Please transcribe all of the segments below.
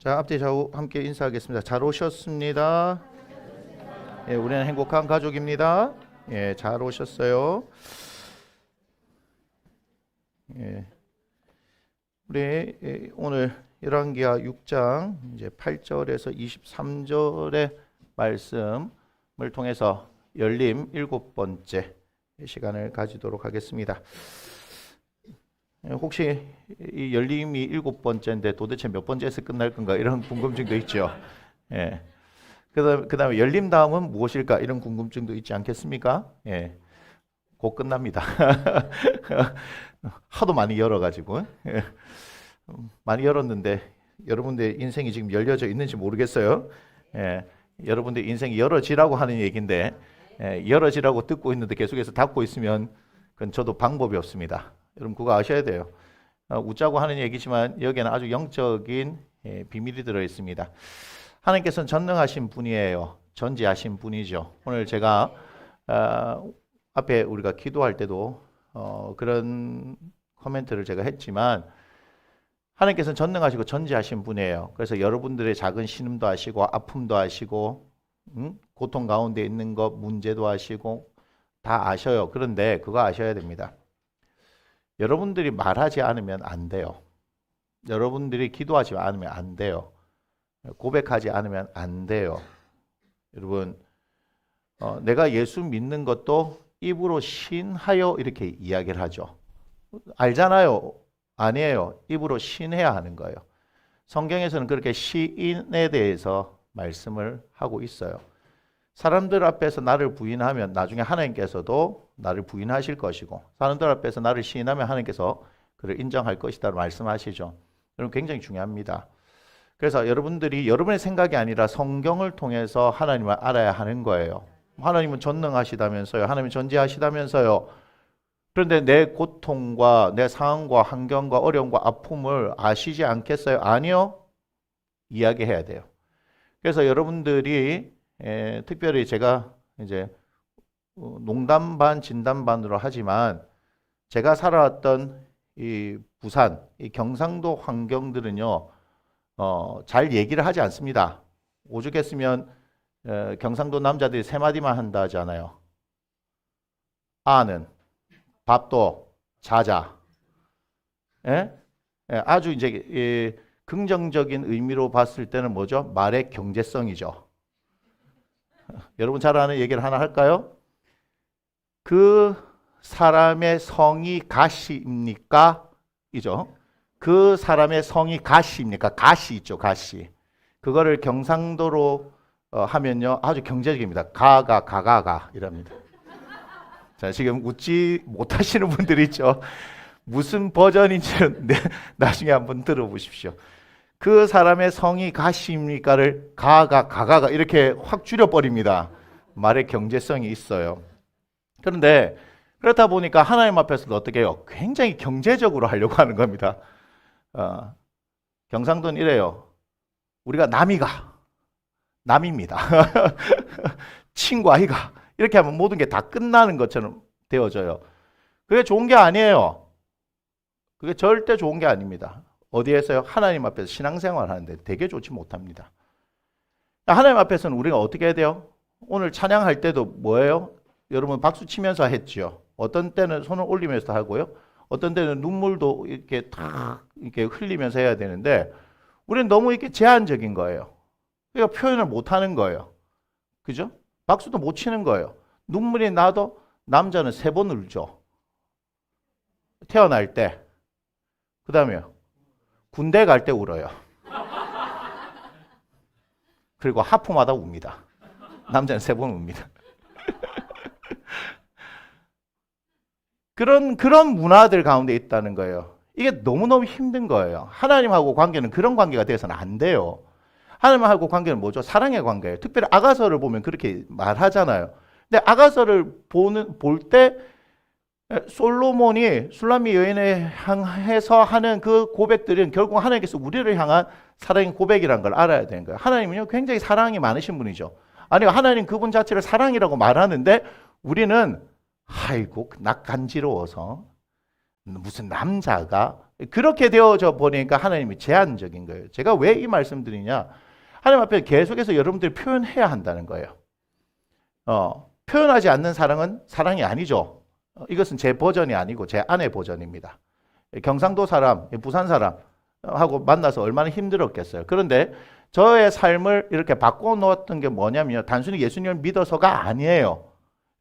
자, 앞뒤 좌우 함께 인사하겠습니다. 잘 오셨습니다. 예, 우리는 행복한 가족입니다. 예, 잘 오셨어요. 예, 우리 오늘 열왕기하 6장 이제 8절에서 23절의 말씀을 통해서 열림 7번째 시간을 가지도록 하겠습니다. 혹시 이 열림이 7번째인데 도대체 몇 번째에서 끝날 건가 이런 궁금증도 있죠. 예. 그다음에 열림 다음은 무엇일까 이런 궁금증도 있지 않겠습니까? 예. 곧 끝납니다. 하도 많이 열어가지고 예. 많이 열었는데 여러분들 인생이 지금 열려져 있는지 모르겠어요. 예. 여러분들 인생이 열어지라고 하는 얘기인데 열어지라고 듣고 있는데 계속해서 닫고 있으면 그건 저도 방법이 없습니다. 여러분 그거 아셔야 돼요. 웃자고 하는 얘기지만 여기에는 아주 영적인 비밀이 들어 있습니다. 하나님께서는 전능하신 분이에요. 전지하신 분이죠. 오늘 제가 앞에 우리가 기도할 때도 그런 코멘트를 제가 했지만 하나님께서는 전능하시고 전지하신 분이에요. 그래서 여러분들의 작은 신음도 아시고 아픔도 아시고 고통 가운데 있는 것 문제도 아시고 다 아셔요. 그런데 그거 아셔야 됩니다. 여러분들이 말하지 않으면 안 돼요. 여러분들이 기도하지 않으면 안 돼요. 고백하지 않으면 안 돼요. 여러분 내가 예수 믿는 것도 입으로 신하여 이렇게 이야기를 하죠. 알잖아요. 아니에요. 입으로 신해야 하는 거예요. 성경에서는 그렇게 시인에 대해서 말씀을 하고 있어요. 사람들 앞에서 나를 부인하면 나중에 하나님께서도 나를 부인하실 것이고 사람들 앞에서 나를 시인하면 하나님께서 그를 인정할 것이다 말씀하시죠. 여러분 굉장히 중요합니다. 그래서 여러분들이 여러분의 생각이 아니라 성경을 통해서 하나님을 알아야 하는 거예요. 하나님은 전능하시다면서요. 하나님은 전지하시다면서요. 그런데 내 고통과 내 상황과 환경과 어려움과 아픔을 아시지 않겠어요? 아니요. 이야기해야 돼요. 그래서 여러분들이 특별히 제가 이제 농담 반 진담 반으로 하지만 제가 살아왔던 이 부산, 이 경상도 환경들은요 잘 얘기를 하지 않습니다. 오죽했으면 경상도 남자들이 세 마디만 한다 하잖아요. 아는 밥도 자자. 예? 아주 이제 긍정적인 의미로 봤을 때는 뭐죠? 말의 경제성이죠. 여러분 잘 아는 얘기를 하나 할까요? 그 사람의 성이 가시입니까? 이죠. 그 사람의 성이 가시입니까? 가시 있죠, 가시. 그거를 경상도로 하면요 아주 경제적입니다. 가가 이랍니다. 자, 지금 웃지 못하시는 분들이 있죠. 무슨 버전인지는 나중에 한번 들어보십시오. 그 사람의 성이 가시입니까를 가가 이렇게 확 줄여버립니다. 말의 경제성이 있어요. 그런데 그렇다 보니까 하나님 앞에서도 어떻게 해요? 굉장히 경제적으로 하려고 하는 겁니다. 경상도는 이래요. 우리가 남입니다. 친구 아이가 이렇게 하면 모든 게 다 끝나는 것처럼 되어져요. 그게 좋은 게 아니에요. 그게 절대 좋은 게 아닙니다. 어디에서요? 하나님 앞에서 신앙생활 하는데 되게 좋지 못합니다. 하나님 앞에서는 우리가 어떻게 해야 돼요? 오늘 찬양할 때도 뭐예요? 여러분 박수 치면서 했죠. 어떤 때는 손을 올리면서 하고요. 어떤 때는 눈물도 이렇게 다 이렇게 흘리면서 해야 되는데 우리는 너무 이렇게 제한적인 거예요. 그러니까 표현을 못 하는 거예요. 그죠? 박수도 못 치는 거예요. 눈물이 나도 남자는 3번 울죠. 태어날 때. 그 다음에요. 군대 갈 때 울어요. 그리고 하프마다 웁니다. 남자는 3번 웁니다. 그런 문화들 가운데 있다는 거예요. 이게 너무너무 힘든 거예요. 하나님하고 관계는 그런 관계가 돼서는 안 돼요. 하나님하고 관계는 뭐죠? 사랑의 관계예요. 특별히 아가서를 보면 그렇게 말하잖아요. 근데 아가서를 볼 때 솔로몬이 술람미 여인을 향해서 하는 그 고백들은 결국 하나님께서 우리를 향한 사랑의 고백이라는 걸 알아야 되는 거예요. 하나님은요 굉장히 사랑이 많으신 분이죠. 아니 하나님 그분 자체를 사랑이라고 말하는데 우리는 아이고 나 간지러워서 무슨 남자가 그렇게 되어져 보니까 하나님이 제한적인 거예요. 제가 왜 이 말씀 드리냐? 하나님 앞에 계속해서 여러분들이 표현해야 한다는 거예요. 표현하지 않는 사랑은 사랑이 아니죠. 이것은 제 버전이 아니고 제 아내 버전입니다. 경상도 사람, 부산 사람하고 만나서 얼마나 힘들었겠어요. 그런데 저의 삶을 이렇게 바꿔 놓았던 게 뭐냐면 단순히 예수님을 믿어서가 아니에요.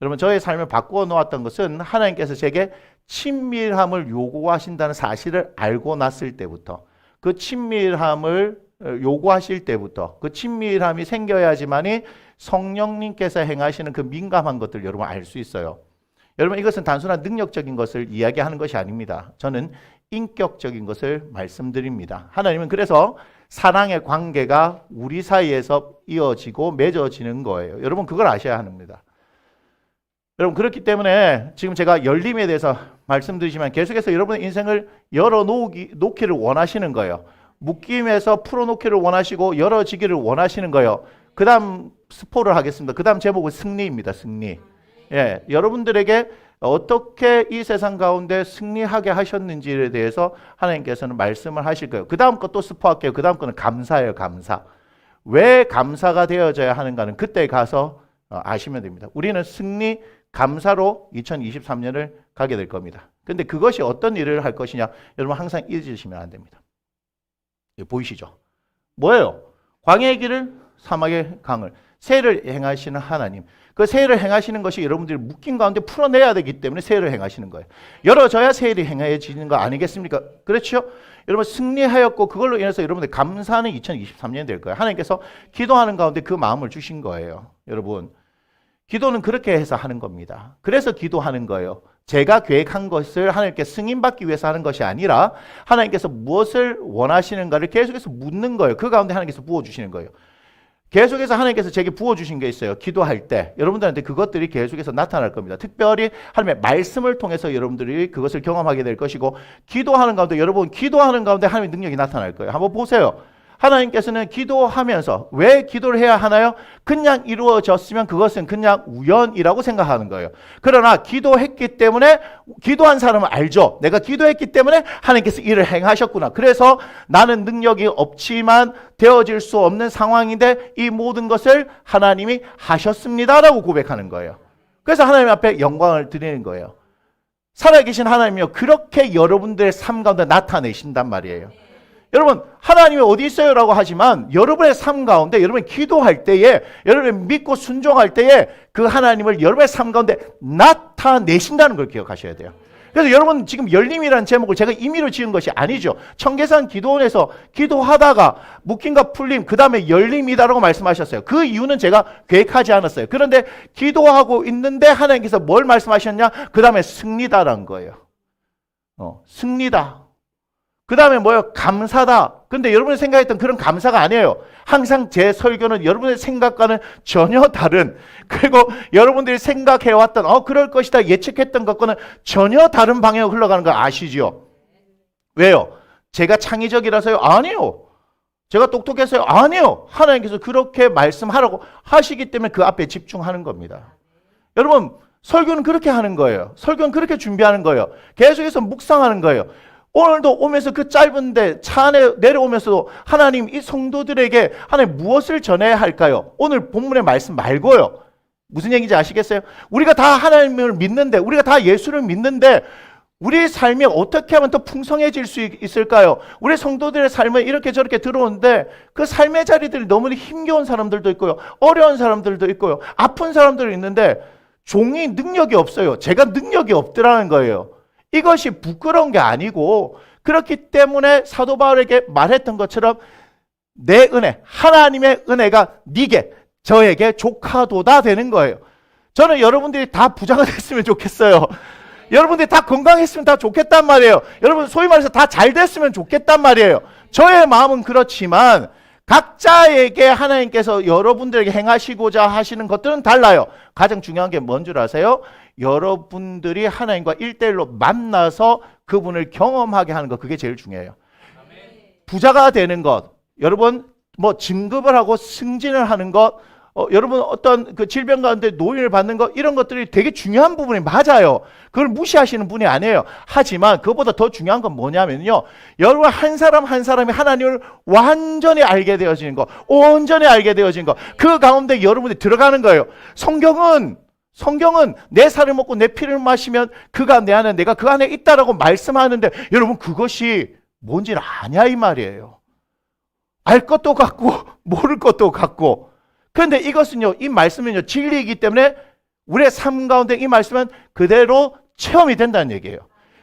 여러분, 저의 삶을 바꾸어 놓았던 것은 하나님께서 제게 친밀함을 요구하신다는 사실을 알고 났을 때부터, 그 친밀함을 요구하실 때부터, 그 친밀함이 생겨야지만이 성령님께서 행하시는 그 민감한 것들 여러분 알 수 있어요. 여러분, 이것은 단순한 능력적인 것을 이야기하는 것이 아닙니다. 저는 인격적인 것을 말씀드립니다. 하나님은 그래서 사랑의 관계가 우리 사이에서 이어지고 맺어지는 거예요. 여러분, 그걸 아셔야 합니다. 여러분, 그렇기 때문에 지금 제가 열림에 대해서 말씀드리지만 계속해서 여러분의 인생을 열어놓기를 원하시는 거예요. 묶임에서 풀어놓기를 원하시고 열어지기를 원하시는 거예요. 그 다음 스포를 하겠습니다. 그 다음 제목은 승리입니다. 승리. 예, 여러분들에게 어떻게 이 세상 가운데 승리하게 하셨는지에 대해서 하나님께서는 말씀을 하실 거예요. 그 다음 것도 스포할게요. 그 다음 거는 감사예요. 감사. 왜 감사가 되어져야 하는가는 그때 가서 아시면 됩니다. 우리는 승리, 감사로 2023년을 가게 될 겁니다. 근데 그것이 어떤 일을 할 것이냐, 여러분 항상 잊으시면 안 됩니다. 보이시죠? 뭐예요? 광야의 길을, 사막의 강을, 세를 행하시는 하나님. 그 세를 행하시는 것이 여러분들이 묶인 가운데 풀어내야 되기 때문에 세를 행하시는 거예요. 열어져야 세일이 행해지는 거 아니겠습니까? 그렇죠? 여러분, 승리하였고 그걸로 인해서 여러분들 감사는 2023년이 될 거예요. 하나님께서 기도하는 가운데 그 마음을 주신 거예요. 여러분, 기도는 그렇게 해서 하는 겁니다. 그래서 기도하는 거예요. 제가 계획한 것을 하나님께 승인받기 위해서 하는 것이 아니라 하나님께서 무엇을 원하시는가를 계속해서 묻는 거예요. 그 가운데 하나님께서 부어주시는 거예요. 계속해서 하나님께서 제게 부어주신 게 있어요. 기도할 때 여러분들한테 그것들이 계속해서 나타날 겁니다. 특별히 하나님의 말씀을 통해서 여러분들이 그것을 경험하게 될 것이고, 기도하는 가운데, 여러분 기도하는 가운데 하나님의 능력이 나타날 거예요. 한번 보세요. 하나님께서는 기도하면서 왜 기도를 해야 하나요? 그냥 이루어졌으면 그것은 그냥 우연이라고 생각하는 거예요. 그러나 기도했기 때문에, 기도한 사람은 알죠. 내가 기도했기 때문에 하나님께서 일을 행하셨구나. 그래서 나는 능력이 없지만 되어질 수 없는 상황인데 이 모든 것을 하나님이 하셨습니다라고 고백하는 거예요. 그래서 하나님 앞에 영광을 드리는 거예요. 살아계신 하나님이요, 그렇게 여러분들의 삶 가운데 나타내신단 말이에요. 여러분, 하나님이 어디 있어요? 라고 하지만 여러분의 삶 가운데, 여러분이 기도할 때에, 여러분이 믿고 순종할 때에 그 하나님을 여러분의 삶 가운데 나타내신다는 걸 기억하셔야 돼요. 그래서 여러분, 지금 열림이라는 제목을 제가 임의로 지은 것이 아니죠. 청계산 기도원에서 기도하다가 묶임과 풀림, 그 다음에 열림이다라고 말씀하셨어요. 그 이유는 제가 계획하지 않았어요. 그런데 기도하고 있는데 하나님께서 뭘 말씀하셨냐? 그 다음에 승리다라는 거예요. 승리다. 그 다음에 뭐예요? 감사다. 근데 여러분이 생각했던 그런 감사가 아니에요. 항상 제 설교는 여러분의 생각과는 전혀 다른, 그리고 여러분들이 생각해왔던 그럴 것이다 예측했던 것과는 전혀 다른 방향으로 흘러가는 거 아시죠? 왜요? 제가 창의적이라서요? 아니요. 제가 똑똑해서요? 아니요. 하나님께서 그렇게 말씀하라고 하시기 때문에 그 앞에 집중하는 겁니다. 여러분, 설교는 그렇게 하는 거예요. 설교는 그렇게 준비하는 거예요. 계속해서 묵상하는 거예요. 오늘도 오면서 그 짧은데 차 안에 내려오면서도 하나님, 이 성도들에게 하나님 무엇을 전해야 할까요? 오늘 본문의 말씀 말고요. 무슨 얘기인지 아시겠어요? 우리가 다 하나님을 믿는데, 우리가 다 예수를 믿는데 우리 삶이 어떻게 하면 더 풍성해질 수 있을까요? 우리 성도들의 삶은 이렇게 저렇게 들어오는데 그 삶의 자리들이 너무 힘겨운 사람들도 있고요, 어려운 사람들도 있고요, 아픈 사람들도 있는데 종이 능력이 없어요. 제가 능력이 없더라는 거예요. 이것이 부끄러운 게 아니고, 그렇기 때문에 사도 바울에게 말했던 것처럼 내 은혜, 하나님의 은혜가 네게, 저에게 조카도다 되는 거예요. 저는 여러분들이 다 부자가 됐으면 좋겠어요. 여러분들이 다 건강했으면 다 좋겠단 말이에요. 여러분, 소위 말해서 다 잘 됐으면 좋겠단 말이에요. 저의 마음은 그렇지만 각자에게 하나님께서 여러분들에게 행하시고자 하시는 것들은 달라요. 가장 중요한 게 뭔 줄 아세요? 여러분들이 하나님과 1대1로 만나서 그분을 경험하게 하는 것, 그게 제일 중요해요. 부자가 되는 것, 여러분 뭐 진급을 하고 승진을 하는 것, 여러분 어떤 그 질병 가운데 노인을 받는 거 이런 것들이 되게 중요한 부분이 맞아요. 그걸 무시하시는 분이 아니에요. 하지만 그것보다 더 중요한 건 뭐냐면요. 여러분 한 사람 한 사람이 하나님을 완전히 알게 되어지는 거, 온전히 알게 되어지는 거, 그 가운데 여러분이 들어가는 거예요. 성경은 내 살을 먹고 내 피를 마시면 그가 내 안에 내가 그 안에 있다라고 말씀하는데 여러분 그것이 뭔지를 아냐 이 말이에요. 알 것도 같고 모를 것도 같고. 그런데 이것은요, 이 말씀은요 진리이기 때문에 우리의 삶 가운데 이 말씀은 그대로 체험이 된다는 얘기예요.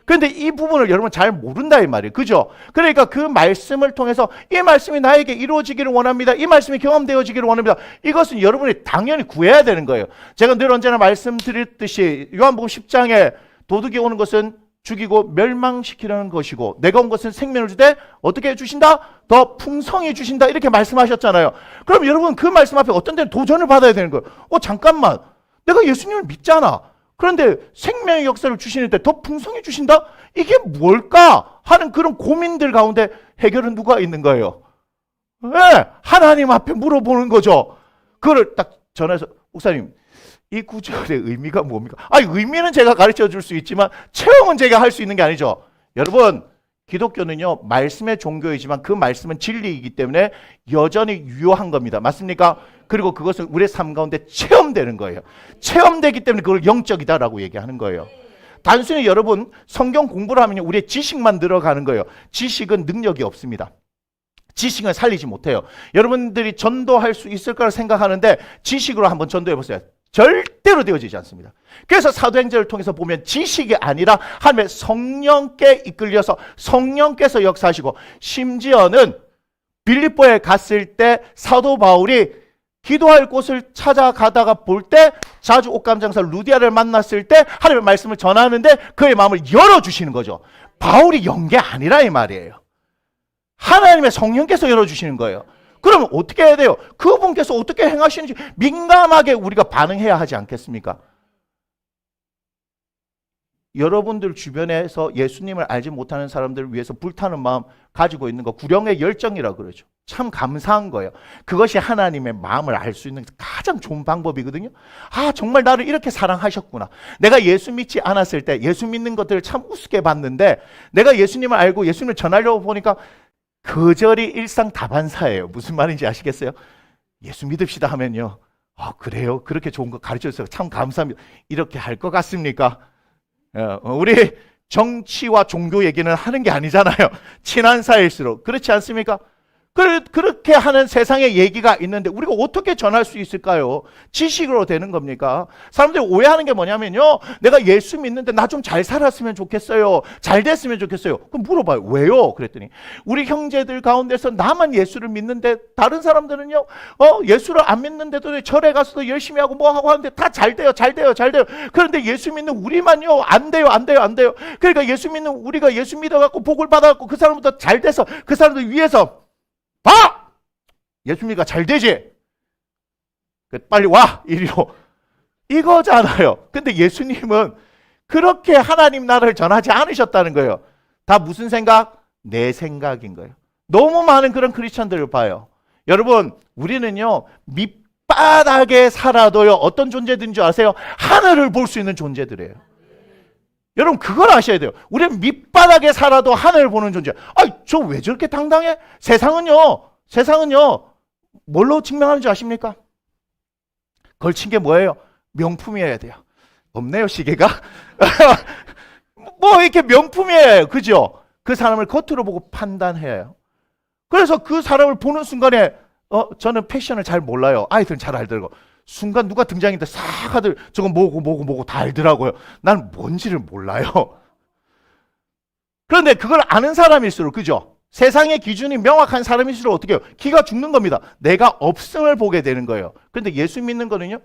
그런데 이 부분을 여러분 잘 모른다 이 말이에요. 그죠? 그러니까 그 말씀을 통해서 이 말씀이 나에게 이루어지기를 원합니다. 이 말씀이 경험되어지기를 원합니다. 이것은 여러분이 당연히 구해야 되는 거예요. 제가 늘 언제나 말씀드렸듯이 요한복음 10장에 도둑이 오는 것은 죽이고 멸망시키려는 것이고 내가 온 것은 생명을 주되 어떻게 해주신다? 더 풍성히 주신다 이렇게 말씀하셨잖아요. 그럼 여러분 그 말씀 앞에 어떤 데는 도전을 받아야 되는 거예요. 잠깐만, 내가 예수님을 믿잖아. 그런데 생명의 역사를 주시는데 더 풍성히 주신다? 이게 뭘까? 하는 그런 고민들 가운데 해결은 누가 있는 거예요? 네, 하나님 앞에 물어보는 거죠. 그걸 딱 전해서 목사님 이 구절의 의미가 뭡니까? 의미는 제가 가르쳐 줄 수 있지만 체험은 제가 할 수 있는 게 아니죠. 여러분 기독교는요 말씀의 종교이지만 그 말씀은 진리이기 때문에 여전히 유효한 겁니다. 맞습니까? 그리고 그것은 우리의 삶 가운데 체험되는 거예요. 체험되기 때문에 그걸 영적이다라고 얘기하는 거예요. 단순히 여러분 성경 공부를 하면 우리의 지식만 들어가는 거예요. 지식은 능력이 없습니다. 지식은 살리지 못해요. 여러분들이 전도할 수 있을 거라 생각하는데 지식으로 한번 전도해 보세요. 절대로 되어지지 않습니다. 그래서 사도행전을 통해서 보면 지식이 아니라 하나님의 성령께 이끌려서 성령께서 역사하시고 심지어는 빌립보에 갔을 때 사도 바울이 기도할 곳을 찾아가다가 볼 때 자주 옥감장사 루디아를 만났을 때 하나님의 말씀을 전하는데 그의 마음을 열어주시는 거죠. 바울이 연 게 아니라 이 말이에요. 하나님의 성령께서 열어주시는 거예요. 그러면 어떻게 해야 돼요? 그분께서 어떻게 행하시는지 민감하게 우리가 반응해야 하지 않겠습니까? 여러분들 주변에서 예수님을 알지 못하는 사람들을 위해서 불타는 마음 가지고 있는 거 구령의 열정이라고 그러죠. 참 감사한 거예요. 그것이 하나님의 마음을 알 수 있는 가장 좋은 방법이거든요. 정말 나를 이렇게 사랑하셨구나. 내가 예수 믿지 않았을 때 예수 믿는 것들을 참 우습게 봤는데 내가 예수님을 알고 예수님을 전하려고 보니까 거절이 일상다반사예요. 무슨 말인지 아시겠어요? 예수 믿읍시다 하면요. 그래요? 그렇게 좋은 거 가르쳐주셔서 참 감사합니다. 이렇게 할 것 같습니까? 우리 정치와 종교 얘기는 하는 게 아니잖아요. 친한 사이일수록. 그렇지 않습니까? 그렇게 하는 세상의 얘기가 있는데 우리가 어떻게 전할 수 있을까요? 지식으로 되는 겁니까? 사람들이 오해하는 게 뭐냐면요. 내가 예수 믿는데 나 좀 잘 살았으면 좋겠어요. 잘 됐으면 좋겠어요. 그럼 물어봐요. 왜요? 그랬더니 우리 형제들 가운데서 나만 예수를 믿는데 다른 사람들은요. 예수를 안 믿는데도 절에 가서도 열심히 하고 뭐 하고 하는데 다 잘 돼요. 잘 돼요. 잘 돼요. 그런데 예수 믿는 우리만요. 안 돼요. 안 돼요. 안 돼요. 그러니까 예수 믿는 우리가 예수 믿어갖고 복을 받아갖고 그 사람보다 잘 돼서 그 사람들 위해서 예수 믿으니까 잘 되지? 빨리 와! 이리로. 이거잖아요. 근데 예수님은 그렇게 하나님 나라를 전하지 않으셨다는 거예요. 다 무슨 생각? 내 생각인 거예요. 너무 많은 그런 크리스천들을 봐요. 여러분, 우리는요, 밑바닥에 살아도요, 어떤 존재들인 줄 아세요? 하늘을 볼 수 있는 존재들이에요. 여러분, 그걸 아셔야 돼요. 우리는 밑바닥에 살아도 하늘을 보는 존재. 저 왜 저렇게 당당해? 세상은요, 뭘로 증명하는 줄 아십니까? 걸친 게 뭐예요? 명품이어야 돼요. 없네요, 시계가? 뭐 이렇게 명품이에요. 그죠? 그 사람을 겉으로 보고 판단해야 해요. 그래서 그 사람을 보는 순간에 저는 패션을 잘 몰라요. 아이들은 잘 알더라고. 순간 누가 등장했는데 싹 하들 저거 뭐고 다 알더라고요. 나는 뭔지를 몰라요. 그런데 그걸 아는 사람일수록, 그죠? 세상의 기준이 명확한 사람일수록 어떻게 해요? 기가 죽는 겁니다. 내가 없음을 보게 되는 거예요. 그런데 예수 믿는 거는요?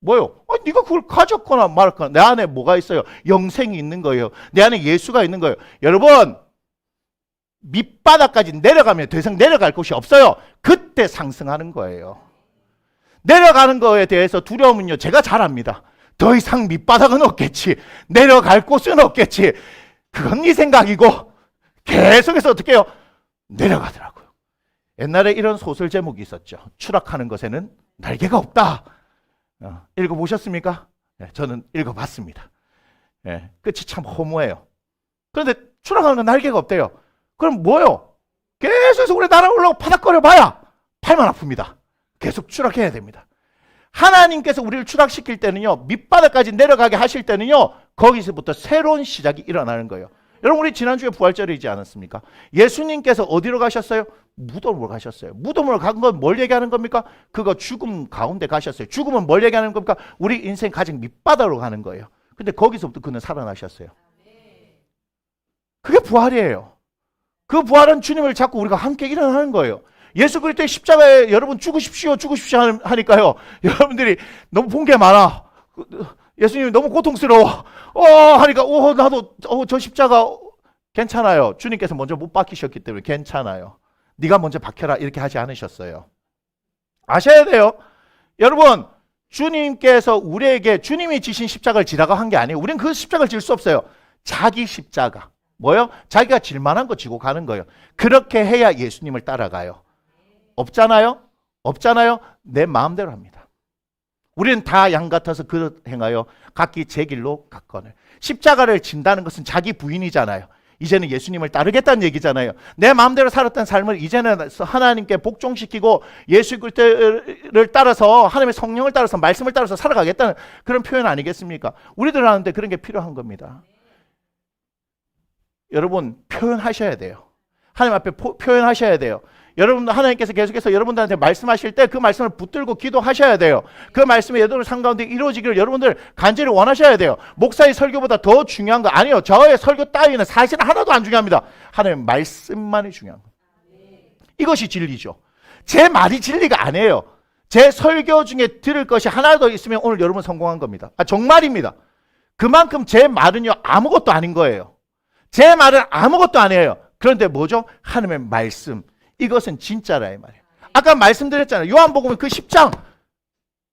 뭐요? 네가 그걸 가졌거나 말았거나 내 안에 뭐가 있어요? 영생이 있는 거예요. 내 안에 예수가 있는 거예요. 여러분, 밑바닥까지 내려가면 더 이상 내려갈 곳이 없어요. 그때 상승하는 거예요. 내려가는 거에 대해서 두려움은요, 제가 잘 압니다. 더 이상 밑바닥은 없겠지. 내려갈 곳은 없겠지. 그건 네 생각이고 계속해서 어떻게 해요? 내려가더라고요. 옛날에 이런 소설 제목이 있었죠. 추락하는 것에는 날개가 없다. 읽어보셨습니까? 네, 저는 읽어봤습니다. 네, 끝이 참 허무해요. 그런데 추락하는 건 날개가 없대요. 그럼 뭐요? 계속해서 우리 날아오려고 파닥거려 봐야 팔만 아픕니다. 계속 추락해야 됩니다. 하나님께서 우리를 추락시킬 때는요, 밑바닥까지 내려가게 하실 때는요, 거기서부터 새로운 시작이 일어나는 거예요. 여러분, 우리 지난주에 부활절이지 않았습니까? 예수님께서 어디로 가셨어요? 무덤으로 가셨어요. 무덤으로 간 건 뭘 얘기하는 겁니까? 그거 죽음 가운데 가셨어요. 죽음은 뭘 얘기하는 겁니까? 우리 인생 가장 밑바닥으로 가는 거예요. 근데 거기서부터 그는 살아나셨어요. 그게 부활이에요. 그 부활은 주님을 잡고 우리가 함께 일어나는 거예요. 예수 그리스도의 십자가에 여러분 죽으십시오 하니까요, 여러분들이 너무 본 게 많아. 예수님이 너무 고통스러워. 하니까 나도 저 십자가 괜찮아요. 주님께서 먼저 못 박히셨기 때문에 괜찮아요. 네가 먼저 박혀라 이렇게 하지 않으셨어요. 아셔야 돼요. 여러분, 주님께서 우리에게 주님이 지신 십자가를 지라고 한 게 아니에요. 우리는 그 십자가를 질 수 없어요. 자기 십자가. 뭐요? 자기가 질 만한 거 지고 가는 거예요. 그렇게 해야 예수님을 따라가요. 없잖아요? 없잖아요? 내 마음대로 합니다. 우리는 다 양 같아서 그릇 행하여 각기 제 길로 갔거늘. 십자가를 진다는 것은 자기 부인이잖아요. 이제는 예수님을 따르겠다는 얘기잖아요. 내 마음대로 살았던 삶을 이제는 하나님께 복종시키고 예수 그리스도를 따라서, 하나님의 성령을 따라서, 말씀을 따라서 살아가겠다는 그런 표현 아니겠습니까? 우리들 하는데 그런 게 필요한 겁니다. 여러분, 표현하셔야 돼요. 하나님 앞에 표현하셔야 돼요. 여러분, 하나님께서 계속해서 여러분들한테 말씀하실 때 그 말씀을 붙들고 기도하셔야 돼요. 그 말씀이 여러분 삶 가운데 이루어지기를 여러분들 간절히 원하셔야 돼요. 목사의 설교보다 더 중요한 거 아니에요. 저의 설교 따위는 사실 하나도 안 중요합니다. 하나님의 말씀만이 중요한 거예요. 이것이 진리죠. 제 말이 진리가 아니에요. 제 설교 중에 들을 것이 하나 더 있으면 오늘 여러분 성공한 겁니다. 정말입니다. 그만큼 제 말은요, 아무것도 아닌 거예요. 제 말은 아무것도 아니에요. 그런데 뭐죠? 하나님의 말씀. 이것은 진짜라 이 말이에요. 아까 말씀드렸잖아요. 요한복음은 그 10장,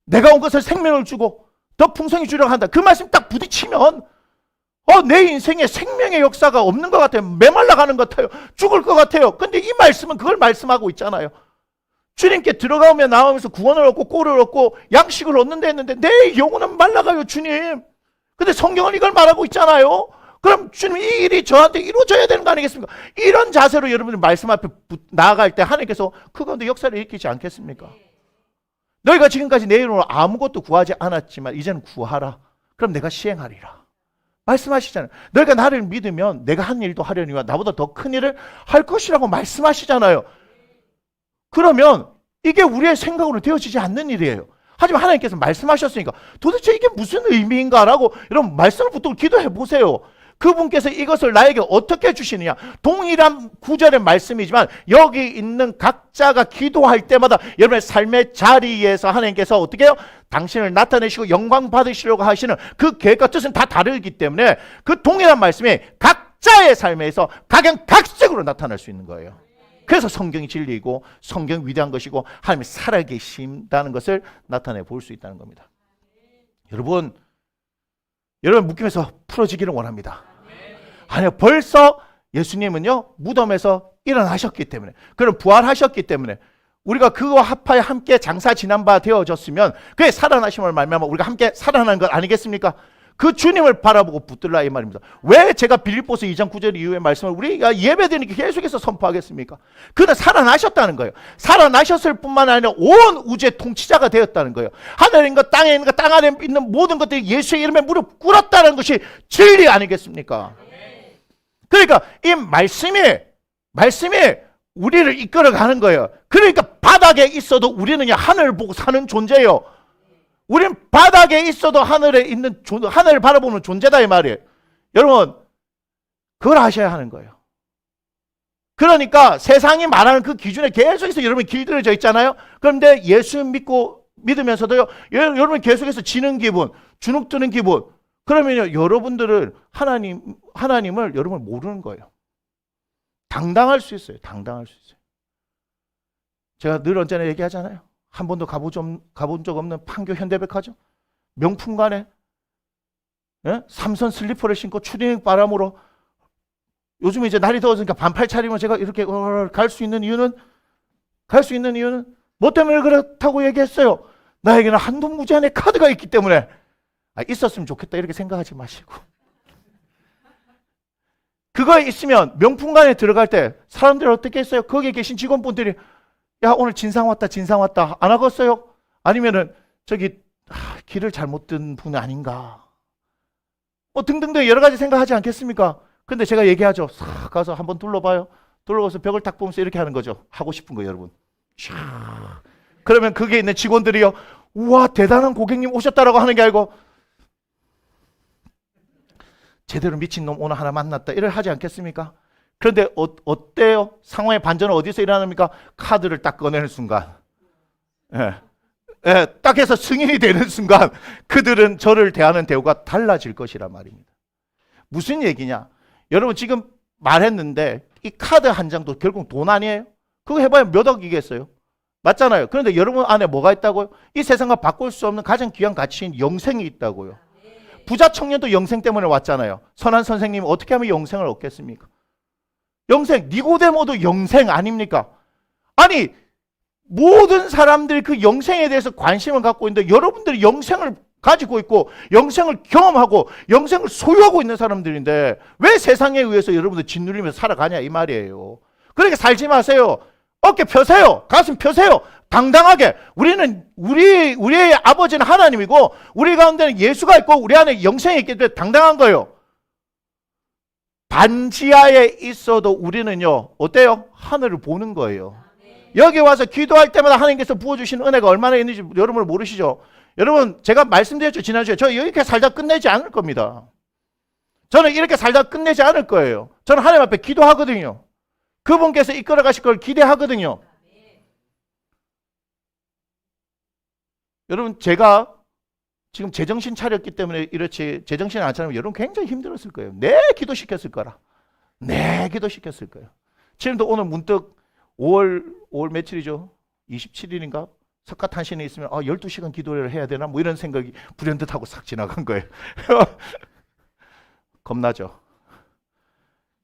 내가 온 것을 생명을 주고 더 풍성히 주려고 한다. 그 말씀 딱 부딪히면 내 인생에 생명의 역사가 없는 것 같아요. 메말라가는 것 같아요. 죽을 것 같아요. 근데 이 말씀은 그걸 말씀하고 있잖아요. 주님께 들어가면 나오면서 구원을 얻고 꼴을 얻고 양식을 얻는다 했는데 내 영혼은 말라가요, 주님. 근데 성경은 이걸 말하고 있잖아요. 그럼 주님, 이 일이 저한테 이루어져야 되는 거 아니겠습니까? 이런 자세로 여러분들 말씀 앞에 나아갈 때 하나님께서 그 가운데 역사를 일으키지 않겠습니까? 너희가 지금까지 내 이름으로 아무것도 구하지 않았지만 이제는 구하라. 그럼 내가 시행하리라. 말씀하시잖아요. 너희가 나를 믿으면 내가 한 일도 하려니와 나보다 더 큰 일을 할 것이라고 말씀하시잖아요. 그러면 이게 우리의 생각으로 되어지지 않는 일이에요. 하지만 하나님께서 말씀하셨으니까 도대체 이게 무슨 의미인가라고 여러분 말씀을 붙들고 기도해 보세요. 그분께서 이것을 나에게 어떻게 주시느냐. 동일한 구절의 말씀이지만 여기 있는 각자가 기도할 때마다 여러분의 삶의 자리에서 하나님께서 어떻게 해요? 당신을 나타내시고 영광 받으시려고 하시는 그 계획과 뜻은 다 다르기 때문에 그 동일한 말씀이 각자의 삶에서 각양각색으로 나타날 수 있는 거예요. 그래서 성경이 진리이고 성경이 위대한 것이고 하나님이 살아계신다는 것을 나타내 볼 수 있다는 겁니다. 여러분 묶임에서 풀어지기를 원합니다. 아니요, 벌써 예수님은요 무덤에서 일어나셨기 때문에, 그럼 부활하셨기 때문에 우리가 그와 합하여 함께 장사 지난 바 되어졌으면 그의 살아나심을 말미암아 우리가 함께 살아나는 것 아니겠습니까? 그 주님을 바라보고 붙들라 이 말입니다. 왜 제가 빌립보서 2장 9절 이후의 말씀을 우리가 예배드리니까 계속해서 선포하겠습니까? 그는 살아나셨다는 거예요. 살아나셨을 뿐만 아니라 온 우주의 통치자가 되었다는 거예요. 하늘에 있는 것, 땅에 있는 것, 땅 안에 있는 모든 것들이 예수의 이름에 무릎 꿇었다는 것이 진리 아니겠습니까? 그러니까 이 말씀이 우리를 이끌어가는 거예요. 그러니까 바닥에 있어도 우리는 하늘을 보고 사는 존재예요. 우리는 바닥에 있어도 하늘을 바라보는 존재다 이 말이에요. 여러분 그걸 아셔야 하는 거예요. 그러니까 세상이 말하는 그 기준에 계속해서 여러분이 길들여져 있잖아요. 그런데 예수 믿으면서도요, 여러분이 계속해서 지는 기분, 주눅 드는 기분, 그러면요 여러분들은 하나님을 여러분을 모르는 거예요. 당당할 수 있어요. 당당할 수 있어요. 제가 늘 언제나 얘기하잖아요. 한 번도 가본 적 없는 판교 현대백화점 명품관에 삼선 슬리퍼를 신고 추리닝 바람으로, 요즘 이제 날이 더워지니까 반팔 차림으로 제가 이렇게 갈 수 있는 이유는 뭐 때문에 그렇다고 얘기했어요? 나에게는 한도 무제한의 카드가 있기 때문에 있었으면 좋겠다 이렇게 생각하지 마시고, 그거 있으면 명품관에 들어갈 때 사람들이 어떻게 했어요? 거기에 계신 직원분들이 야 오늘 진상 왔다 진상 왔다 안 하겠어요? 아니면은 저기 길을 잘못 든 분 아닌가 뭐 등등등 여러 가지 생각하지 않겠습니까? 근데 제가 얘기하죠. 싹 가서 한번 둘러봐요. 둘러가서 벽을 딱 보면서 이렇게 하는 거죠. 하고 싶은 거예요, 여러분. 샤. 그러면 거기에 있는 직원들이요, 우와 대단한 고객님 오셨다라고 하는 게 아니고 제대로 미친놈 오늘 하나 만났다 이걸 하지 않겠습니까? 그런데 어때요? 상황의 반전은 어디서 일어납니까? 카드를 딱 꺼내는 순간, 딱 해서 승인이 되는 순간 그들은 저를 대하는 대우가 달라질 것이란 말입니다. 무슨 얘기냐? 여러분 지금 말했는데 이 카드 한 장도 결국 돈 아니에요? 그거 해봐야 몇 억이겠어요? 맞잖아요. 그런데 여러분 안에 뭐가 있다고요? 이 세상과 바꿀 수 없는 가장 귀한 가치인 영생이 있다고요. 부자 청년도 영생 때문에 왔잖아요. 선한 선생님 어떻게 하면 영생을 얻겠습니까? 영생, 니고데모도 영생 아닙니까? 아니 모든 사람들이 그 영생에 대해서 관심을 갖고 있는데 여러분들이 영생을 가지고 있고 영생을 경험하고 영생을 소유하고 있는 사람들인데 왜 세상에 의해서 여러분들 짓누리면서 살아가냐 이 말이에요. 그렇게 살지 마세요. 어깨 펴세요. 가슴 펴세요. 당당하게. 우리의 아버지는 하나님이고 우리 가운데는 예수가 있고 우리 안에 영생이 있기 때문에 당당한 거예요. 반지하에 있어도 우리는요 어때요? 하늘을 보는 거예요. 여기 와서 기도할 때마다 하나님께서 부어주시는 은혜가 얼마나 있는지 여러분 모르시죠? 여러분 제가 말씀드렸죠 지난주에. 저 이렇게 살다 끝내지 않을 겁니다. 저는 이렇게 살다 끝내지 않을 거예요. 저는 하나님 앞에 기도하거든요. 그분께서 이끌어 가실 걸 기대하거든요. 여러분 제가 지금 제정신 차렸기 때문에 이렇지 제정신 안 차리면 여러분 굉장히 힘들었을 거예요. 내 기도시켰을 거라. 내 기도시켰을 거예요. 지금도 오늘 문득 5월 며칠이죠? 27일인가? 석가탄신에 있으면 12시간 기도를 해야 되나? 뭐 이런 생각이 불현듯하고 싹 지나간 거예요. 겁나죠?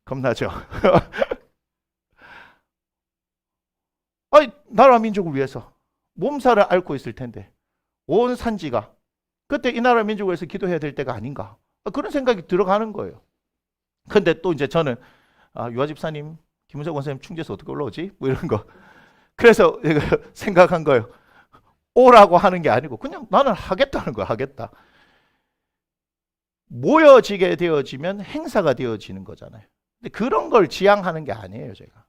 겁나죠? 나라 민족을 위해서 몸살을 앓고 있을 텐데 온 산지가 그때 이 나라 민족을 위해서 기도해야 될 때가 아닌가? 그런 생각이 들어가는 거예요. 근데 또 이제 저는 유아집사님, 김은석 원사님 충주에서 어떻게 올라오지? 뭐 이런 거. 그래서 생각한 거예요. 오라고 하는 게 아니고 그냥 나는 하겠다는 거야. 하겠다. 모여지게 되어지면 행사가 되어지는 거잖아요. 근데 그런 걸 지향하는 게 아니에요. 제가.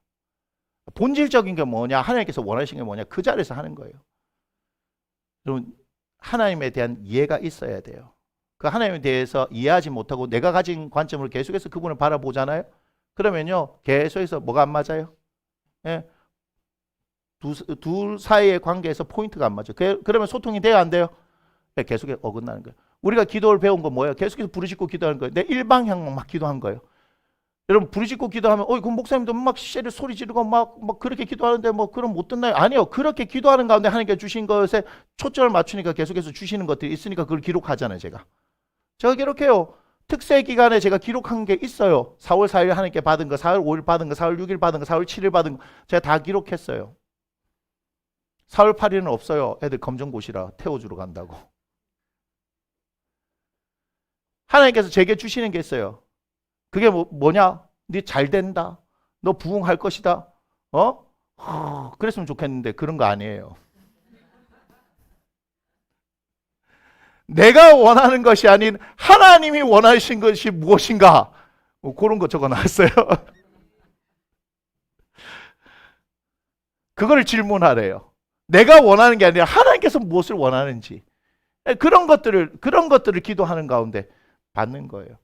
본질적인 게 뭐냐? 하나님께서 원하시는 게 뭐냐? 그 자리에서 하는 거예요. 여러분 하나님에 대한 이해가 있어야 돼요. 그 하나님에 대해서 이해하지 못하고 내가 가진 관점으로 계속해서 그분을 바라보잖아요. 그러면요 계속해서 뭐가 안 맞아요? 예. 둘 사이의 관계에서 포인트가 안 맞아요. 그러면 소통이 돼요 안 돼요? 네, 계속해서 어긋나는 거예요. 우리가 기도를 배운 건 뭐예요? 계속해서 부르짖고 기도하는 거예요. 내 일방향만 막 기도한 거예요. 여러분 부르짖고 기도하면 그 목사님도 막 소리 지르고 막 그렇게 기도하는데 뭐 그럼 못 듣나요? 아니요. 그렇게 기도하는 가운데 하나님께 주신 것에 초점을 맞추니까 계속해서 주시는 것들이 있으니까 그걸 기록하잖아요. 제가 기록해요. 특세 기간에 제가 기록한 게 있어요. 4월 4일 하나님께 받은 거, 4월 5일 받은 거, 4월 6일 받은 거, 4월 7일 받은 거 제가 다 기록했어요. 4월 8일은 없어요. 애들 검정고시라 태워주러 간다고. 하나님께서 제게 주시는 게 있어요. 그게 뭐냐? 네 잘 된다. 너 부흥할 것이다. 그랬으면 좋겠는데 그런 거 아니에요. 내가 원하는 것이 아닌 하나님이 원하신 것이 무엇인가? 그런 거 적어놨어요. 그걸 질문하래요. 내가 원하는 게 아니라 하나님께서 무엇을 원하는지. 그런 것들을 기도하는 가운데 받는 거예요.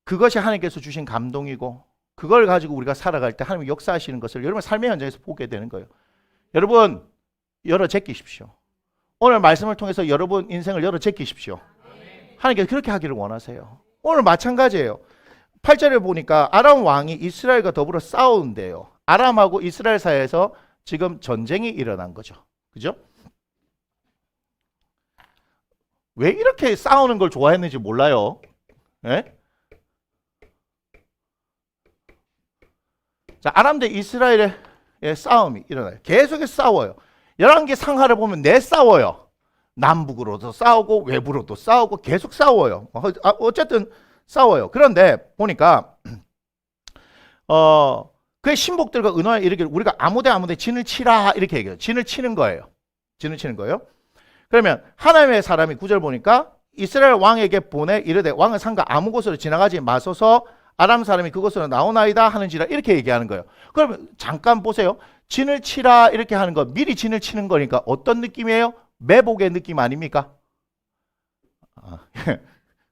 그것이 하나님께서 주신 감동이고 그걸 가지고 우리가 살아갈 때 하나님이 역사하시는 것을 여러분 삶의 현장에서 보게 되는 거예요. 여러분 열어 제끼십시오. 오늘 말씀을 통해서 여러분 인생을 열어 제끼십시오. 하나님께서 그렇게 하기를 원하세요. 오늘 마찬가지예요. 8절에 보니까 아람 왕이 이스라엘과 더불어 싸우는데요. 아람하고 이스라엘 사이에서 지금 전쟁이 일어난 거죠. 그죠? 왜 이렇게 싸우는 걸 좋아했는지 몰라요. 네? 자, 아람 대 이스라엘의 싸움이 일어나요. 계속해서 싸워요. 열왕기 상하를 보면 내 싸워요. 남북으로도 싸우고 외부로도 싸우고 계속 싸워요. 어쨌든 싸워요. 그런데 보니까 그의 신복들과 은하에 이르기를 우리가 아무데 진을 치라 이렇게 얘기해요. 진을 치는 거예요. 진을 치는 거예요. 그러면 하나님의 사람이 9절 보니까 이스라엘 왕에게 보내 이르되 왕은 상가 아무 곳으로 지나가지 마소서 아람 사람이 그곳으로 나오나이다 하는지라 이렇게 얘기하는 거예요. 그러면 잠깐 보세요. 진을 치라 이렇게 하는 거 미리 진을 치는 거니까 어떤 느낌이에요? 매복의 느낌 아닙니까?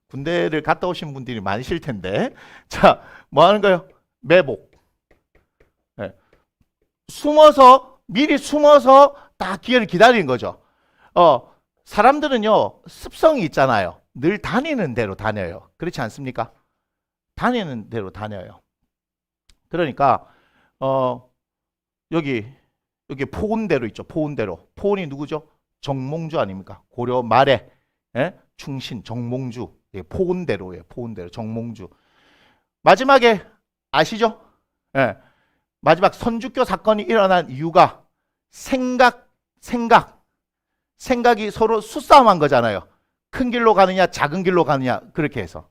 군대를 갔다 오신 분들이 많으실 텐데 자, 뭐 하는 거예요? 매복. 네. 미리 숨어서 딱 기회를 기다리는 거죠. 사람들은요 습성이 있잖아요. 늘 다니는 대로 다녀요. 그렇지 않습니까? 다니는 대로 다녀요. 그러니까 여기 포운대로 있죠. 포운대로. 포운이 누구죠? 정몽주 아닙니까? 고려 말에 충신 정몽주. 포운대로예요. 포운대로 정몽주. 마지막에 아시죠? 마지막 선주교 사건이 일어난 이유가 생각이 서로 수싸움한 거잖아요. 큰 길로 가느냐 작은 길로 가느냐 그렇게 해서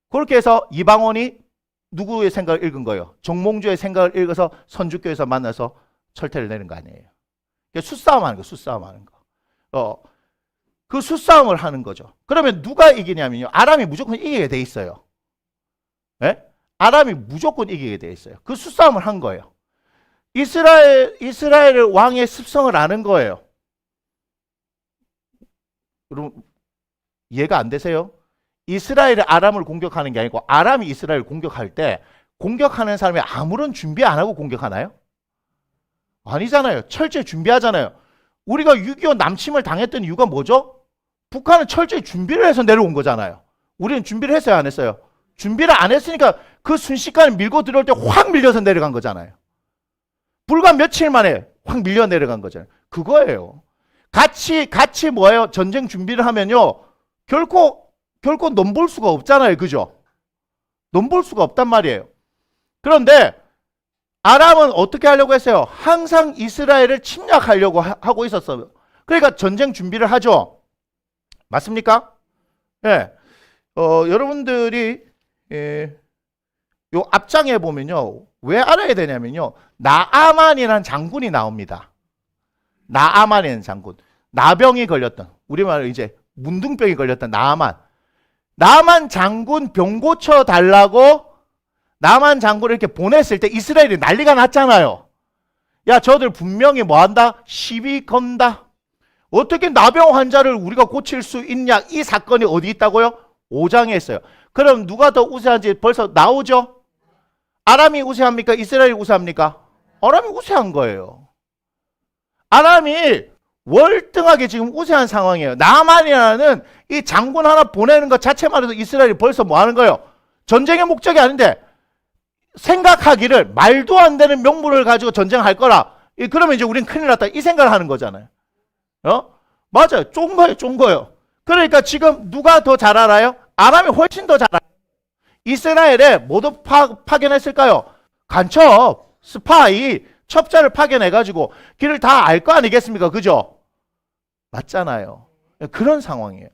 그렇게 해서 이방원이 누구의 생각을 읽은 거예요? 정몽주의 생각을 읽어서 선주교에서 만나서 철퇴를 내는 거 아니에요. 수싸움하는 거, 수싸움하는 거. 그 수싸움을 하는 거죠. 그러면 누가 이기냐면요. 아람이 무조건 이기게 돼 있어요. 아람이 무조건 이기게 돼 있어요. 그 수싸움을 한 거예요. 이스라엘 왕의 습성을 아는 거예요. 여러분 이해가 안 되세요? 이스라엘이 아람을 공격하는 게 아니고 아람이 이스라엘을 공격할 때 공격하는 사람이 아무런 준비 안 하고 공격하나요? 아니잖아요. 철저히 준비하잖아요. 우리가 6.25 남침을 당했던 이유가 뭐죠? 북한은 철저히 준비를 해서 내려온 거잖아요. 우리는 준비를 했어요, 안 했어요? 준비를 안 했으니까 그 순식간에 밀고 들어올 때 확 밀려서 내려간 거잖아요. 불과 며칠 만에 확 밀려 내려간 거잖아요. 그거예요. 같이 뭐예요? 전쟁 준비를 하면요. 결코 넘볼 수가 없잖아요. 그죠? 넘볼 수가 없단 말이에요. 그런데 아람은 어떻게 하려고 했어요? 항상 이스라엘을 침략하려고 하고 있었어요. 그러니까 전쟁 준비를 하죠. 맞습니까? 예. 여러분들이 요 앞장에 보면요. 왜 알아야 되냐면요. 나아만이라는 장군이 나옵니다. 나아만이라는 장군. 나병이 걸렸던, 우리말로 이제 문둥병이 걸렸던 나아만 장군 병 고쳐 달라고 나만 장군을 이렇게 보냈을 때 이스라엘이 난리가 났잖아요. 야, 저들 분명히 뭐 한다? 시비 건다. 어떻게 나병 환자를 우리가 고칠 수 있냐? 이 사건이 어디 있다고요? 5장에 있어요. 그럼 누가 더 우세한지 벌써 나오죠? 아람이 우세합니까? 이스라엘이 우세합니까? 아람이 우세한 거예요. 아람이 월등하게 지금 우세한 상황이에요. 나만이라는 이 장군 하나 보내는 것 자체만 해도 이스라엘이 벌써 뭐 하는 거예요? 전쟁의 목적이 아닌데 생각하기를 말도 안 되는 명분을 가지고 전쟁할 거라. 그러면 이제 우린 큰일 났다. 이 생각을 하는 거잖아요. 맞아요. 쫀 거예요. 그러니까 지금 누가 더 잘 알아요? 아람이 훨씬 더 잘 알아요. 이스라엘에 모두 파견했을까요? 간첩, 스파이, 첩자를 파견해가지고 길을 다 알 거 아니겠습니까? 그죠? 맞잖아요. 그런 상황이에요.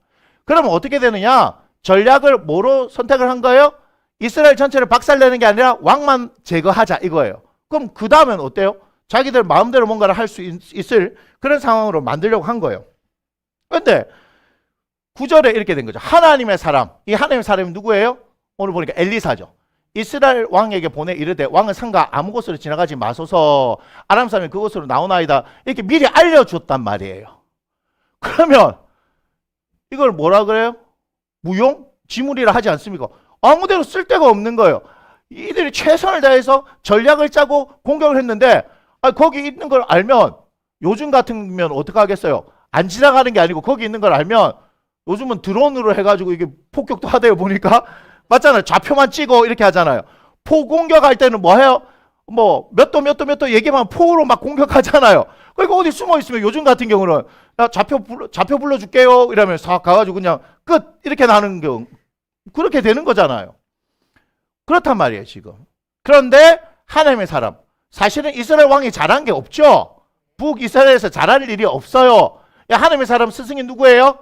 그러면 어떻게 되느냐? 전략을 뭐로 선택을 한 거예요? 이스라엘 전체를 박살내는 게 아니라 왕만 제거하자 이거예요. 그럼 그 다음엔 어때요? 자기들 마음대로 뭔가를 할 수 있을 그런 상황으로 만들려고 한 거예요. 그런데 9절에 이렇게 된 거죠. 하나님의 사람. 이 하나님의 사람이 누구예요? 오늘 보니까 엘리사죠. 이스라엘 왕에게 보내 이르되 왕은 상가 아무 곳으로 지나가지 마소서 아람 사람이 그곳으로 나오나이다. 이렇게 미리 알려줬단 말이에요. 그러면 이걸 뭐라 그래요? 무용? 지물이라 하지 않습니까? 아무데도 쓸 데가 없는 거예요. 이들이 최선을 다해서 전략을 짜고 공격을 했는데 거기 있는 걸 알면 요즘 같으면 어떻게 하겠어요? 안 지나가는 게 아니고 거기 있는 걸 알면 요즘은 드론으로 해가지고 이게 폭격도 하대요 보니까 맞잖아요. 좌표만 찍어 이렇게 하잖아요. 포 공격할 때는 뭐 해요? 뭐 몇 도 얘기만 포로 막 공격하잖아요. 그러니까 어디 숨어 있으면 요즘 같은 경우는 야, 좌표 불러줄게요 이러면 싹 가가지고 그냥 끝 이렇게 나는 경우 그렇게 되는 거잖아요. 그렇단 말이에요 지금. 그런데 하나님의 사람 사실은 이스라엘 왕이 잘한 게 없죠. 북이스라엘에서 잘할 일이 없어요. 하나님의 사람 스승이 누구예요?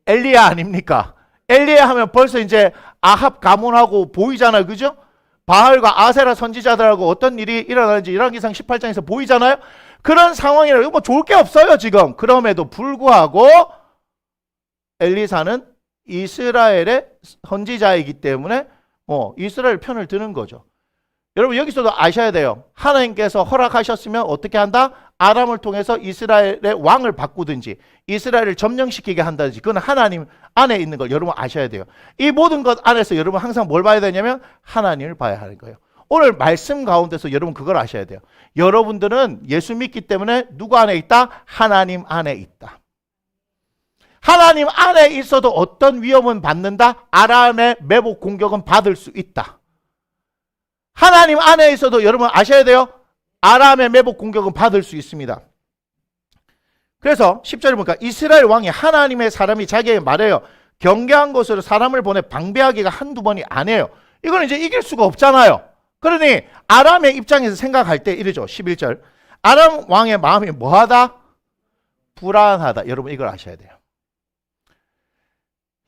엘리야 아닙니까? 엘리야 하면 벌써 이제 아합 가문하고 보이잖아요. 그죠? 바알과 아세라 선지자들하고 어떤 일이 일어나는지 열왕기상 18장에서 보이잖아요. 그런 상황이라 뭐 좋을 게 없어요 지금. 그럼에도 불구하고 엘리사는 이스라엘의 선지자이기 때문에 이스라엘 편을 드는 거죠. 여러분 여기서도 아셔야 돼요. 하나님께서 허락하셨으면 어떻게 한다? 아람을 통해서 이스라엘의 왕을 바꾸든지 이스라엘을 점령시키게 한다든지 그건 하나님 안에 있는 걸 여러분 아셔야 돼요. 이 모든 것 안에서 여러분 항상 뭘 봐야 되냐면 하나님을 봐야 하는 거예요. 오늘 말씀 가운데서 여러분 그걸 아셔야 돼요. 여러분들은 예수 믿기 때문에 누구 안에 있다? 하나님 안에 있다. 하나님 안에 있어도 어떤 위험은 받는다? 아람의 매복 공격은 받을 수 있다. 하나님 안에 있어도 여러분 아셔야 돼요. 아람의 매복 공격은 받을 수 있습니다. 그래서 10절에 보니까 이스라엘 왕이 하나님의 사람이 자기에게 말해요. 경계한 곳으로 사람을 보내 방배하기가 한두 번이 아니에요. 이건 이제 이길 수가 없잖아요. 그러니 아람의 입장에서 생각할 때 이러죠. 11절. 아람 왕의 마음이 뭐하다? 불안하다. 여러분 이걸 아셔야 돼요.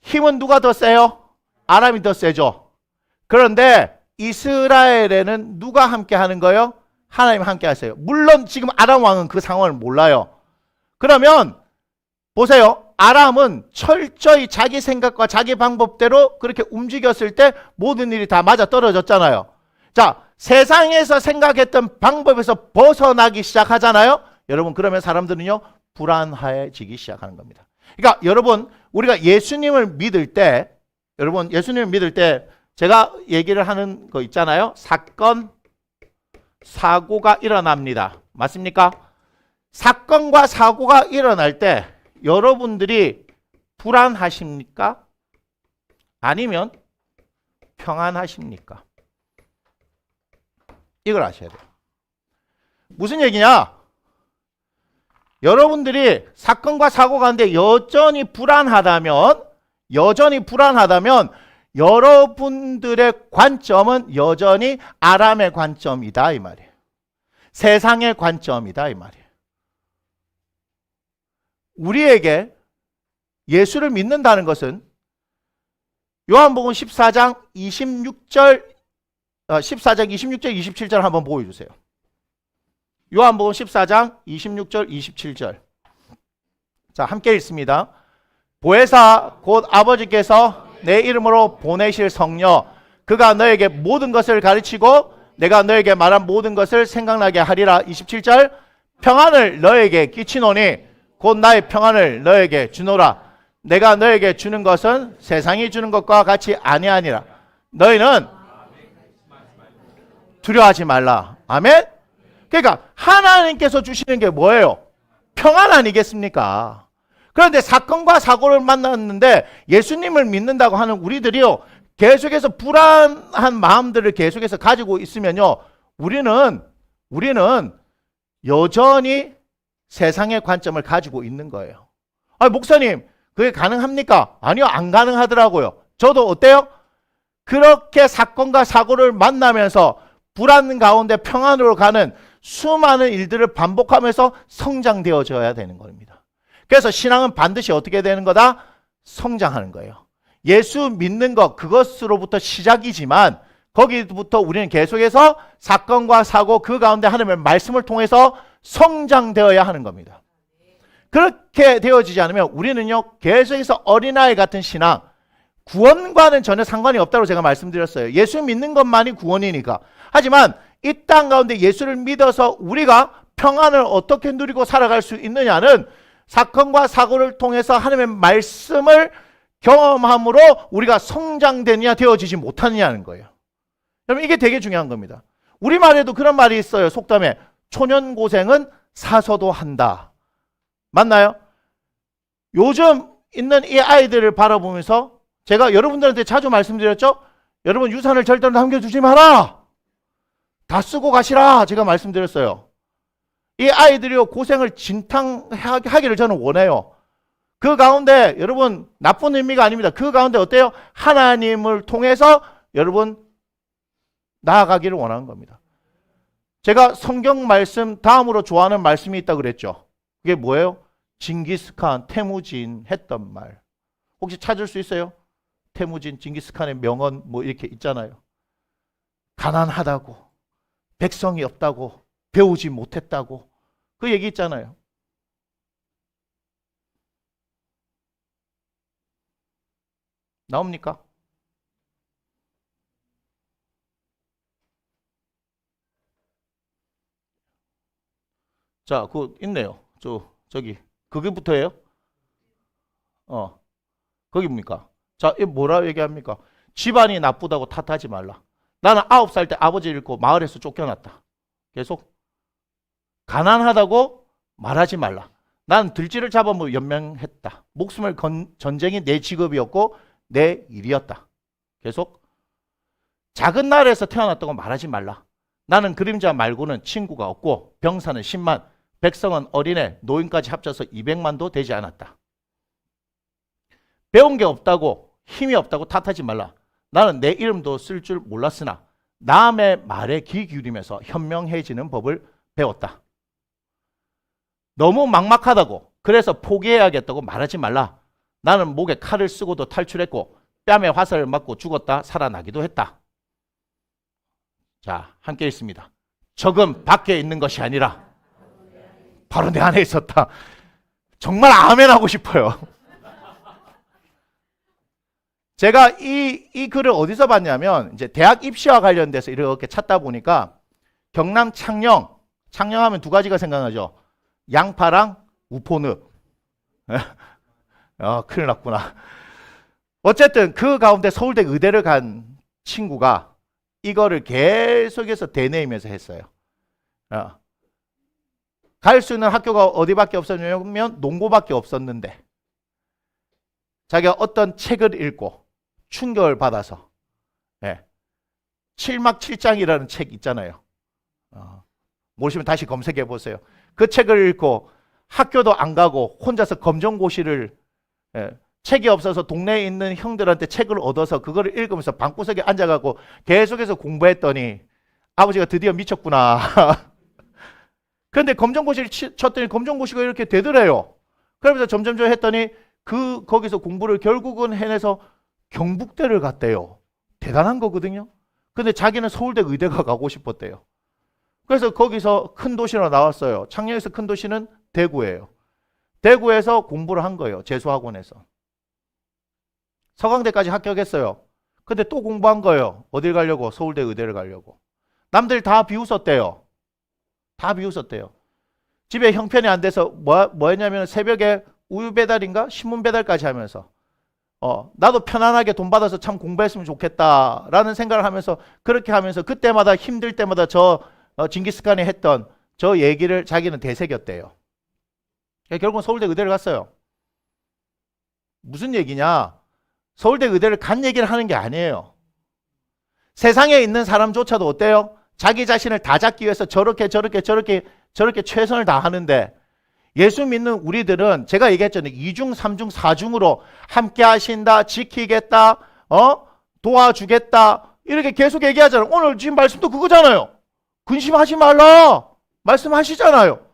힘은 누가 더 세요? 아람이 더 세죠. 그런데 이스라엘에는 누가 함께 하는 거예요? 하나님 함께 하세요. 물론 지금 아람 왕은 그 상황을 몰라요. 그러면 보세요. 아람은 철저히 자기 생각과 자기 방법대로 그렇게 움직였을 때 모든 일이 다 맞아 떨어졌잖아요. 자, 세상에서 생각했던 방법에서 벗어나기 시작하잖아요. 여러분 그러면 사람들은요 불안해지기 시작하는 겁니다. 그러니까 여러분 우리가 예수님을 믿을 때 제가 얘기를 하는 거 있잖아요. 사건, 사고가 일어납니다. 맞습니까? 사건과 사고가 일어날 때 여러분들이 불안하십니까? 아니면 평안하십니까? 이걸 아셔야 돼요. 무슨 얘기냐? 여러분들이 사건과 사고 가운데 여전히 불안하다면 여러분들의 관점은 여전히 아람의 관점이다 이 말이에요. 세상의 관점이다 이 말이에요. 우리에게 예수를 믿는다는 것은 요한복음 14장 26절 27절 한번 보여주세요. 요한복음 14장 26절 27절. 자, 함께 읽습니다. 보혜사 곧 아버지께서 내 이름으로 보내실 성령 그가 너에게 모든 것을 가르치고 내가 너에게 말한 모든 것을 생각나게 하리라. 27절. 평안을 너에게 끼치노니 곧 나의 평안을 너에게 주노라. 내가 너에게 주는 것은 세상이 주는 것과 같이 아니하니라. 너희는 두려워하지 말라. 아멘. 그러니까 하나님께서 주시는 게 뭐예요? 평안 아니겠습니까? 그런데 사건과 사고를 만났는데 예수님을 믿는다고 하는 우리들이요 계속해서 불안한 마음들을 계속해서 가지고 있으면요 우리는 여전히 세상의 관점을 가지고 있는 거예요. 목사님 그게 가능합니까? 아니요, 안 가능하더라고요. 저도 어때요? 그렇게 사건과 사고를 만나면서 불안 가운데 평안으로 가는 수많은 일들을 반복하면서 성장되어져야 되는 겁니다. 그래서 신앙은 반드시 어떻게 되는 거다? 성장하는 거예요. 예수 믿는 것 그것으로부터 시작이지만 거기부터 우리는 계속해서 사건과 사고 그 가운데 하나님의 말씀을 통해서 성장되어야 하는 겁니다. 그렇게 되어지지 않으면 우리는요 계속해서 어린아이 같은 신앙, 구원과는 전혀 상관이 없다고 제가 말씀드렸어요. 예수 믿는 것만이 구원이니까. 하지만 이 땅 가운데 예수를 믿어서 우리가 평안을 어떻게 누리고 살아갈 수 있느냐는 사건과 사고를 통해서 하나님의 말씀을 경험함으로 우리가 성장되느냐 되어지지 못하느냐는 거예요. 여러분 이게 되게 중요한 겁니다. 우리말에도 그런 말이 있어요. 속담에 초년고생은 사서도 한다. 맞나요? 요즘 있는 이 아이들을 바라보면서 제가 여러분들한테 자주 말씀드렸죠? 여러분 유산을 절대로 남겨두지 마라. 다 쓰고 가시라. 제가 말씀드렸어요. 이 아이들이요 고생을 진탕하기를 저는 원해요. 그 가운데 여러분 나쁜 의미가 아닙니다. 그 가운데 어때요? 하나님을 통해서 여러분 나아가기를 원하는 겁니다. 제가 성경 말씀 다음으로 좋아하는 말씀이 있다고 그랬죠. 그게 뭐예요? 징기스칸, 태무진 했던 말. 혹시 찾을 수 있어요? 태무진, 징기스칸의 명언 뭐 이렇게 있잖아요. 가난하다고, 백성이 없다고, 배우지 못했다고 그 얘기 있잖아요. 나옵니까? 자, 그거 있네요. 저기 그게부터예요? 거기 뭡니까? 자, 이 뭐라 얘기합니까? 집안이 나쁘다고 탓하지 말라. 나는 9살 때 아버지 잃고 마을에서 쫓겨났다. 계속 가난하다고 말하지 말라. 난 들쥐를 잡아먹어 연명했다. 목숨을 건 전쟁이 내 직업이었고 내 일이었다. 계속 작은 나라에서 태어났다고 말하지 말라. 나는 그림자 말고는 친구가 없고 병사는 10만, 백성은 어린애, 노인까지 합쳐서 200만도 되지 않았다. 배운 게 없다고, 힘이 없다고 탓하지 말라. 나는 내 이름도 쓸 줄 몰랐으나 남의 말에 귀 기울이면서 현명해지는 법을 배웠다. 너무 막막하다고, 그래서 포기해야겠다고 말하지 말라. 나는 목에 칼을 쓰고도 탈출했고 뺨에 화살을 맞고 죽었다 살아나기도 했다. 자, 함께 있습니다. 적은 밖에 있는 것이 아니라 바로 내 안에 있었다. 정말 아멘 하고 싶어요. 제가 이 글을 어디서 봤냐면 이제 대학 입시와 관련돼서 이렇게 찾다 보니까 경남 창녕하면 두 가지가 생각나죠. 양파랑 우포늪. 큰일 났구나. 어쨌든 그 가운데 서울대 의대를 간 친구가 이거를 계속해서 되뇌이면서 했어요. 갈 수 있는 학교가 어디밖에 없었냐면 농고밖에 없었는데 자기가 어떤 책을 읽고 충격을 받아서 칠막칠장이라는 책 있잖아요. 모르시면 다시 검색해 보세요. 그 책을 읽고 학교도 안 가고 혼자서 검정고시를 책이 없어서 동네에 있는 형들한테 책을 얻어서 그거를 읽으면서 방구석에 앉아가고 계속해서 공부했더니 아버지가 드디어 미쳤구나. 그런데 검정고시를 쳤더니 검정고시가 이렇게 되더래요. 그러면서 점점 했더니 거기서 공부를 결국은 해내서 경북대를 갔대요. 대단한 거거든요. 근데 자기는 서울대 의대가 가고 싶었대요. 그래서 거기서 큰 도시로 나왔어요. 창녕에서 큰 도시는 대구예요. 대구에서 공부를 한 거예요. 재수학원에서. 서강대까지 합격했어요. 근데 또 공부한 거예요. 어딜 가려고? 서울대 의대를 가려고. 남들 다 비웃었대요. 다 비웃었대요. 집에 형편이 안 돼서 뭐 했냐면 새벽에 우유 배달인가? 신문 배달까지 하면서 나도 편안하게 돈 받아서 참 공부했으면 좋겠다라는 생각을 하면서 그렇게 하면서 그때마다 힘들 때마다 징기스칸이 했던 저 얘기를 자기는 되새겼대요. 결국은 서울대 의대를 갔어요. 무슨 얘기냐? 서울대 의대를 간 얘기를 하는 게 아니에요. 세상에 있는 사람조차도 어때요? 자기 자신을 다 잡기 위해서 저렇게 최선을 다하는데 예수 믿는 우리들은 제가 얘기했잖아요. 2중, 3중, 4중으로 함께 하신다, 지키겠다, 도와주겠다 이렇게 계속 얘기하잖아요. 오늘 지금 말씀도 그거잖아요. 근심하지 말라 말씀하시잖아요.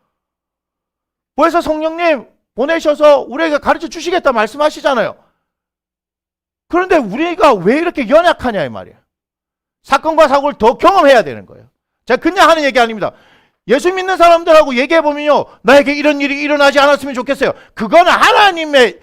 그래서 성령님 보내셔서 우리에게 가르쳐 주시겠다 말씀하시잖아요. 그런데 우리가 왜 이렇게 연약하냐 이 말이에요. 사건과 사고를 더 경험해야 되는 거예요. 제가 그냥 하는 얘기 아닙니다. 예수 믿는 사람들하고 얘기해보면요. 나에게 이런 일이 일어나지 않았으면 좋겠어요. 그거는 하나님의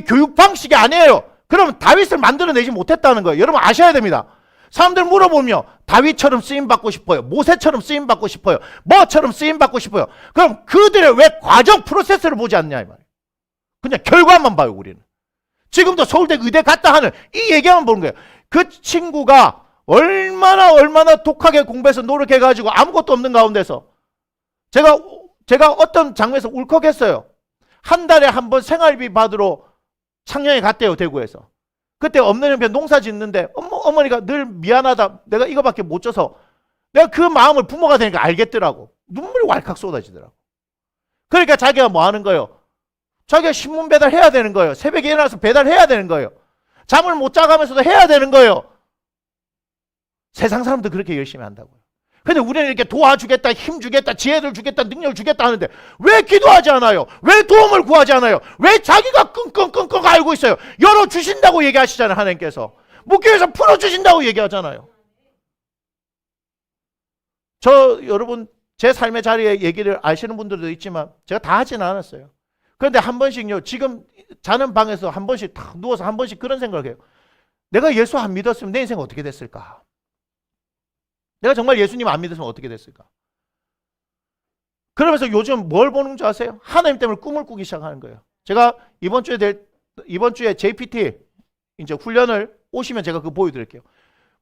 교육 방식이 아니에요. 그러면 다윗을 만들어내지 못했다는 거예요. 여러분 아셔야 됩니다. 사람들 물어보면 다윗처럼 쓰임받고 싶어요. 모세처럼 쓰임받고 싶어요. 뭐처럼 쓰임받고 싶어요. 그럼 그들의 왜 과정 프로세스를 보지 않냐 이 말이에요. 그냥 결과만 봐요 우리는. 지금도 서울대 의대 갔다 하는 이 얘기만 보는 거예요. 그 친구가 얼마나 독하게 공부해서 노력해가지고 아무것도 없는 가운데서 제가 어떤 장면에서 울컥했어요. 한 달에 한 번 생활비 받으러 창녕에 갔대요. 대구에서. 그때 없는 형편 농사 짓는데 어머니가 늘 미안하다. 내가 이거밖에 못 줘서 내가 그 마음을 부모가 되니까 알겠더라고. 눈물이 왈칵 쏟아지더라고. 그러니까 자기가 뭐 하는 거예요? 자기가 신문 배달해야 되는 거예요. 새벽에 일어나서 배달해야 되는 거예요. 잠을 못 자가면서도 해야 되는 거예요. 세상 사람도 그렇게 열심히 한다고요. 근데 우리는 이렇게 도와주겠다, 힘 주겠다, 지혜를 주겠다, 능력을 주겠다 하는데 왜 기도하지 않아요? 왜 도움을 구하지 않아요? 왜 자기가 끙끙끙끙 앓고 있어요? 열어주신다고 얘기하시잖아요, 하나님께서. 목회에서 풀어주신다고 얘기하잖아요. 여러분, 제 삶의 자리에 얘기를 아시는 분들도 있지만 제가 다 하지는 않았어요. 그런데 한 번씩요, 지금 자는 방에서 한 번씩 탁 누워서 한 번씩 그런 생각을 해요. 내가 예수 안 믿었으면 내 인생 어떻게 됐을까? 내가 정말 예수님 안 믿었으면 어떻게 됐을까? 그러면서 요즘 뭘 보는 줄 아세요? 하나님 때문에 꿈을 꾸기 시작하는 거예요. 제가 이번 주에 JPT 이제 훈련을 오시면 제가 그거 보여드릴게요.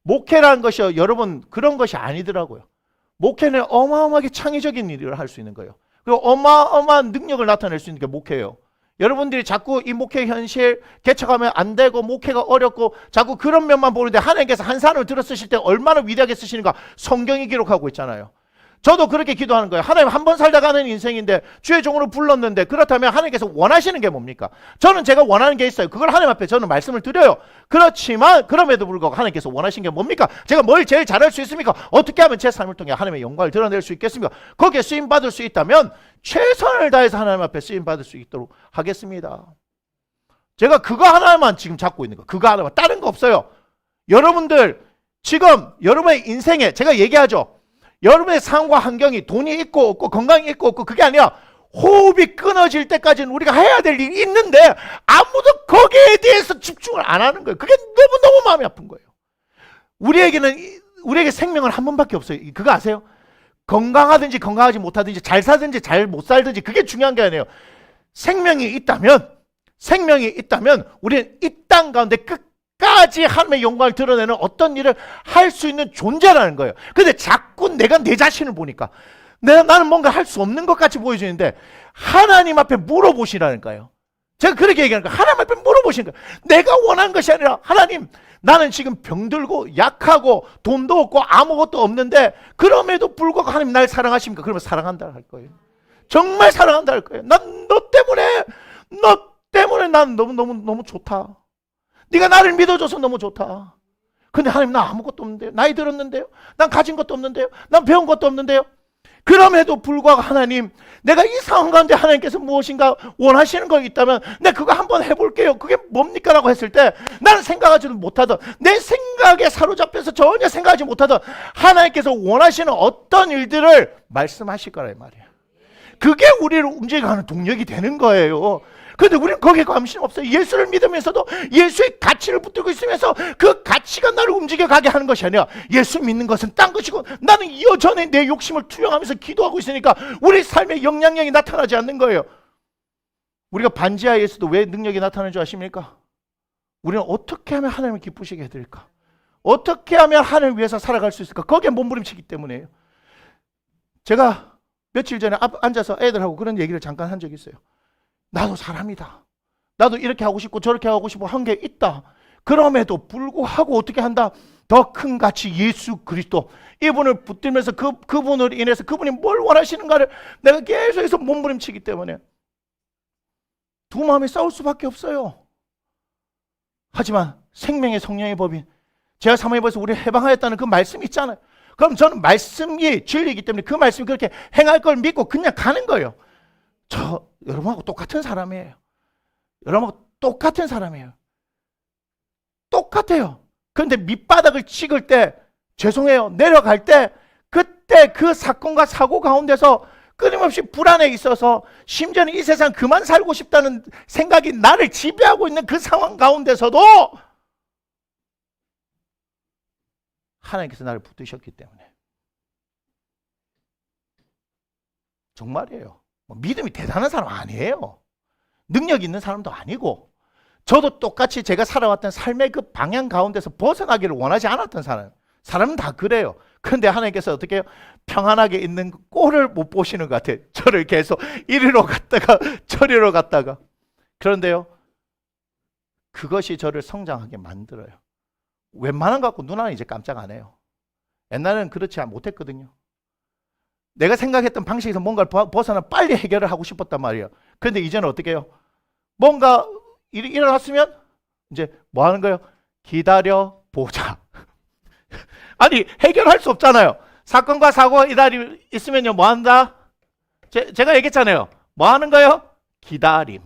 목회라는 것이요, 여러분 그런 것이 아니더라고요. 목회는 어마어마하게 창의적인 일을 할 수 있는 거예요. 그리고 어마어마한 능력을 나타낼 수 있는 게 목회예요. 여러분들이 자꾸 이 목회 현실 개척하면 안 되고 목회가 어렵고 자꾸 그런 면만 보는데 하나님께서 한 사람을 들어 쓰실 때 얼마나 위대하게 쓰시는가 성경이 기록하고 있잖아요. 저도 그렇게 기도하는 거예요. 하나님 한 번 살다 가는 인생인데 주의 종으로 불렀는데 그렇다면 하나님께서 원하시는 게 뭡니까? 저는 제가 원하는 게 있어요. 그걸 하나님 앞에 저는 말씀을 드려요. 그렇지만 그럼에도 불구하고 하나님께서 원하시는 게 뭡니까? 제가 뭘 제일 잘할 수 있습니까? 어떻게 하면 제 삶을 통해 하나님의 영광을 드러낼 수 있겠습니까? 거기에 쓰임받을 수 있다면 최선을 다해서 하나님 앞에 쓰임받을 수 있도록 하겠습니다. 제가 그거 하나만 지금 잡고 있는 거, 그거 하나만, 다른 거 없어요. 여러분들 지금 여러분의 인생에 제가 얘기하죠. 여러분의 삶과 환경이 돈이 있고 없고 건강이 있고 없고 그게 아니라 호흡이 끊어질 때까지는 우리가 해야 될 일이 있는데 아무도 거기에 대해서 집중을 안 하는 거예요. 그게 너무너무 마음이 아픈 거예요. 우리에게 생명은 한 번밖에 없어요. 그거 아세요? 건강하든지 건강하지 못하든지 잘 사든지 잘 못 살든지 그게 중요한 게 아니에요. 생명이 있다면 우리는 이 땅 가운데 끝까지 하나님의 영광을 드러내는 어떤 일을 할 수 있는 존재라는 거예요. 근데 자꾸 내가 내 자신을 보니까 나는 뭔가 할 수 없는 것 같이 보여지는데 하나님 앞에 물어보시라는 거예요. 제가 그렇게 얘기하는 거예요. 하나님 앞에 물어보시는 거예요. 내가 원하는 것이 아니라 하나님, 나는 지금 병들고 약하고 돈도 없고 아무것도 없는데 그럼에도 불구하고 하나님 날 사랑하십니까? 그러면 사랑한다 할 거예요. 정말 사랑한다 할 거예요. 난 너 때문에 난 너무 좋다. 네가 나를 믿어줘서 너무 좋다. 근데 하나님 나 아무것도 없는데요. 나이 들었는데요. 난 가진 것도 없는데요. 난 배운 것도 없는데요. 그럼에도 불구하고 하나님, 내가 이 상황 가운데 하나님께서 무엇인가 원하시는 거 있다면 내가 그거 한번 해볼게요. 그게 뭡니까? 라고 했을 때 나는 생각하지도 못하던, 내 생각에 사로잡혀서 전혀 생각하지 못하던 하나님께서 원하시는 어떤 일들을 말씀하실 거란 말이에요. 그게 우리를 움직여가는 동력이 되는 거예요. 그런데 우리는 거기에 관심 없어요. 예수를 믿으면서도 예수의 가치를 붙들고 있으면서 그 가치가 나를 움직여가게 하는 것이 아니라 예수 믿는 것은 딴 것이고 나는 여전히 내 욕심을 투영하면서 기도하고 있으니까 우리 삶의 영향력이 나타나지 않는 거예요. 우리가 반지하에서도 왜 능력이 나타나는 줄 아십니까? 우리는 어떻게 하면 하나님을 기쁘시게 해드릴까? 어떻게 하면 하나님을 위해서 살아갈 수 있을까? 거기에 몸부림치기 때문이에요. 제가 며칠 전에 앉아서 애들하고 그런 얘기를 잠깐 한 적이 있어요. 나도 사람이다. 나도 이렇게 하고 싶고 저렇게 하고 싶고 한 게 있다. 그럼에도 불구하고 어떻게 한다? 더 큰 가치 예수 그리스도, 이분을 붙들면서 그분으로 인해서 그분이 뭘 원하시는가를 내가 계속해서 몸부림치기 때문에 두 마음이 싸울 수밖에 없어요. 하지만 생명의 성령의 법인 제가 사모예배에서 우리 해방하였다는 그 말씀이 있잖아요. 그럼 저는 말씀이 진리이기 때문에 그 말씀이 그렇게 행할 걸 믿고 그냥 가는 거예요. 저 여러분하고 똑같은 사람이에요. 여러분하고 똑같은 사람이에요. 똑같아요. 그런데 밑바닥을 찍을 때 죄송해요. 내려갈 때 그때 그 사건과 사고 가운데서 끊임없이 불안에 있어서 심지어는 이 세상 그만 살고 싶다는 생각이 나를 지배하고 있는 그 상황 가운데서도 하나님께서 나를 붙드셨기 때문에 정말이에요. 믿음이 대단한 사람 아니에요. 능력 있는 사람도 아니고 저도 똑같이 제가 살아왔던 삶의 그 방향 가운데서 벗어나기를 원하지 않았던 사람은 다 그래요. 그런데 하나님께서 어떻게 해요? 평안하게 있는 꼴을 못 보시는 것 같아요. 저를 계속 이리로 갔다가 저리로 갔다가. 그런데요, 그것이 저를 성장하게 만들어요. 웬만한 거 갖고 누나는 이제 깜짝 안 해요. 옛날에는 그렇지 못했거든요. 내가 생각했던 방식에서 뭔가를 벗어나 빨리 해결을 하고 싶었단 말이에요. 그런데 이제는 어떻게 해요? 뭔가 일이 일어났으면 이제 뭐 하는 거예요? 기다려 보자. 아니 해결할 수 없잖아요. 사건과 사고가 이달이 있으면요, 뭐 한다? 제가 얘기했잖아요. 뭐 하는 거예요? 기다림.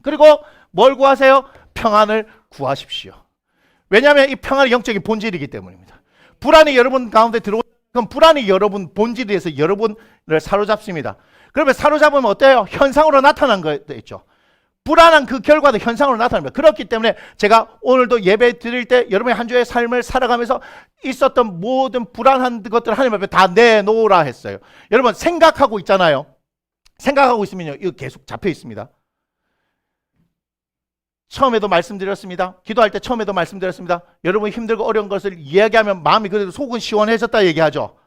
그리고 뭘 구하세요? 평안을 구하십시오. 왜냐하면 이 평안은 영적인 본질이기 때문입니다. 불안이 여러분 가운데 들어오면 그럼 불안이 여러분 본질에서 여러분을 사로잡습니다. 그러면 사로잡으면 어때요? 현상으로 나타난 거 있죠. 불안한 그 결과도 현상으로 나타납니다. 그렇기 때문에 제가 오늘도 예배 드릴 때 여러분의 한 주의 삶을 살아가면서 있었던 모든 불안한 것들을 하나님 앞에 다 내놓으라 했어요. 여러분 생각하고 있잖아요. 생각하고 있으면요, 이거 계속 잡혀 있습니다. 처음에도 말씀드렸습니다. 기도할 때 처음에도 말씀드렸습니다. 여러분이 힘들고 어려운 것을 이야기하면 마음이 그래도 속은 시원해졌다 얘기하죠.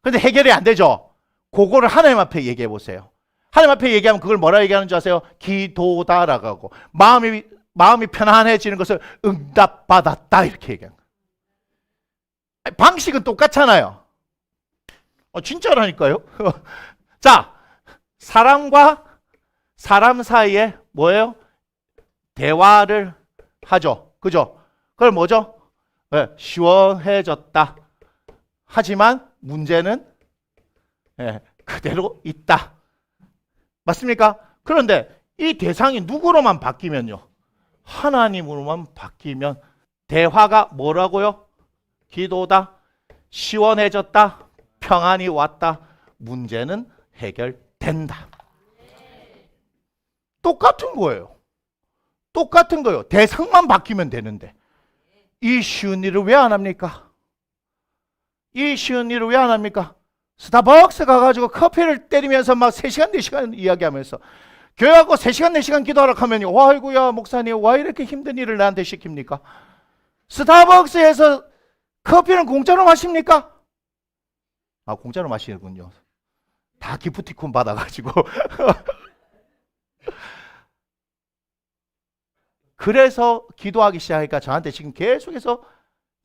그런데 해결이 안 되죠. 그거를 하나님 앞에 얘기해 보세요. 하나님 앞에 얘기하면 그걸 뭐라 얘기하는 줄 아세요? 기도다라고 하고 마음이 편안해지는 것을 응답받았다 이렇게 얘기하는 거예요. 방식은 똑같잖아요. 진짜라니까요. 자, 사람과 사람 사이에 뭐예요? 대화를 하죠. 그죠? 그걸 뭐죠? 네, 시원해졌다. 하지만 문제는 그대로 있다. 맞습니까? 그런데 이 대상이 누구로만 바뀌면요, 하나님으로만 바뀌면 대화가 뭐라고요? 기도다. 시원해졌다. 평안이 왔다. 문제는 해결된다. 똑같은 거예요. 똑같은 거예요. 대상만 바뀌면 되는데 이 쉬운 일을 왜 안 합니까? 이 쉬운 일을 왜 안 합니까? 스타벅스 가가지고 커피를 때리면서 막 3시간 4시간 이야기하면서 교회 가고 3시간 4시간 기도하라 하면요, 아이고야 목사님 왜 이렇게 힘든 일을 나한테 시킵니까? 스타벅스에서 커피는 공짜로 마십니까? 아, 공짜로 마시는군요. 다 기프티콘 받아가지고 그래서 기도하기 시작하니까 저한테 지금 계속해서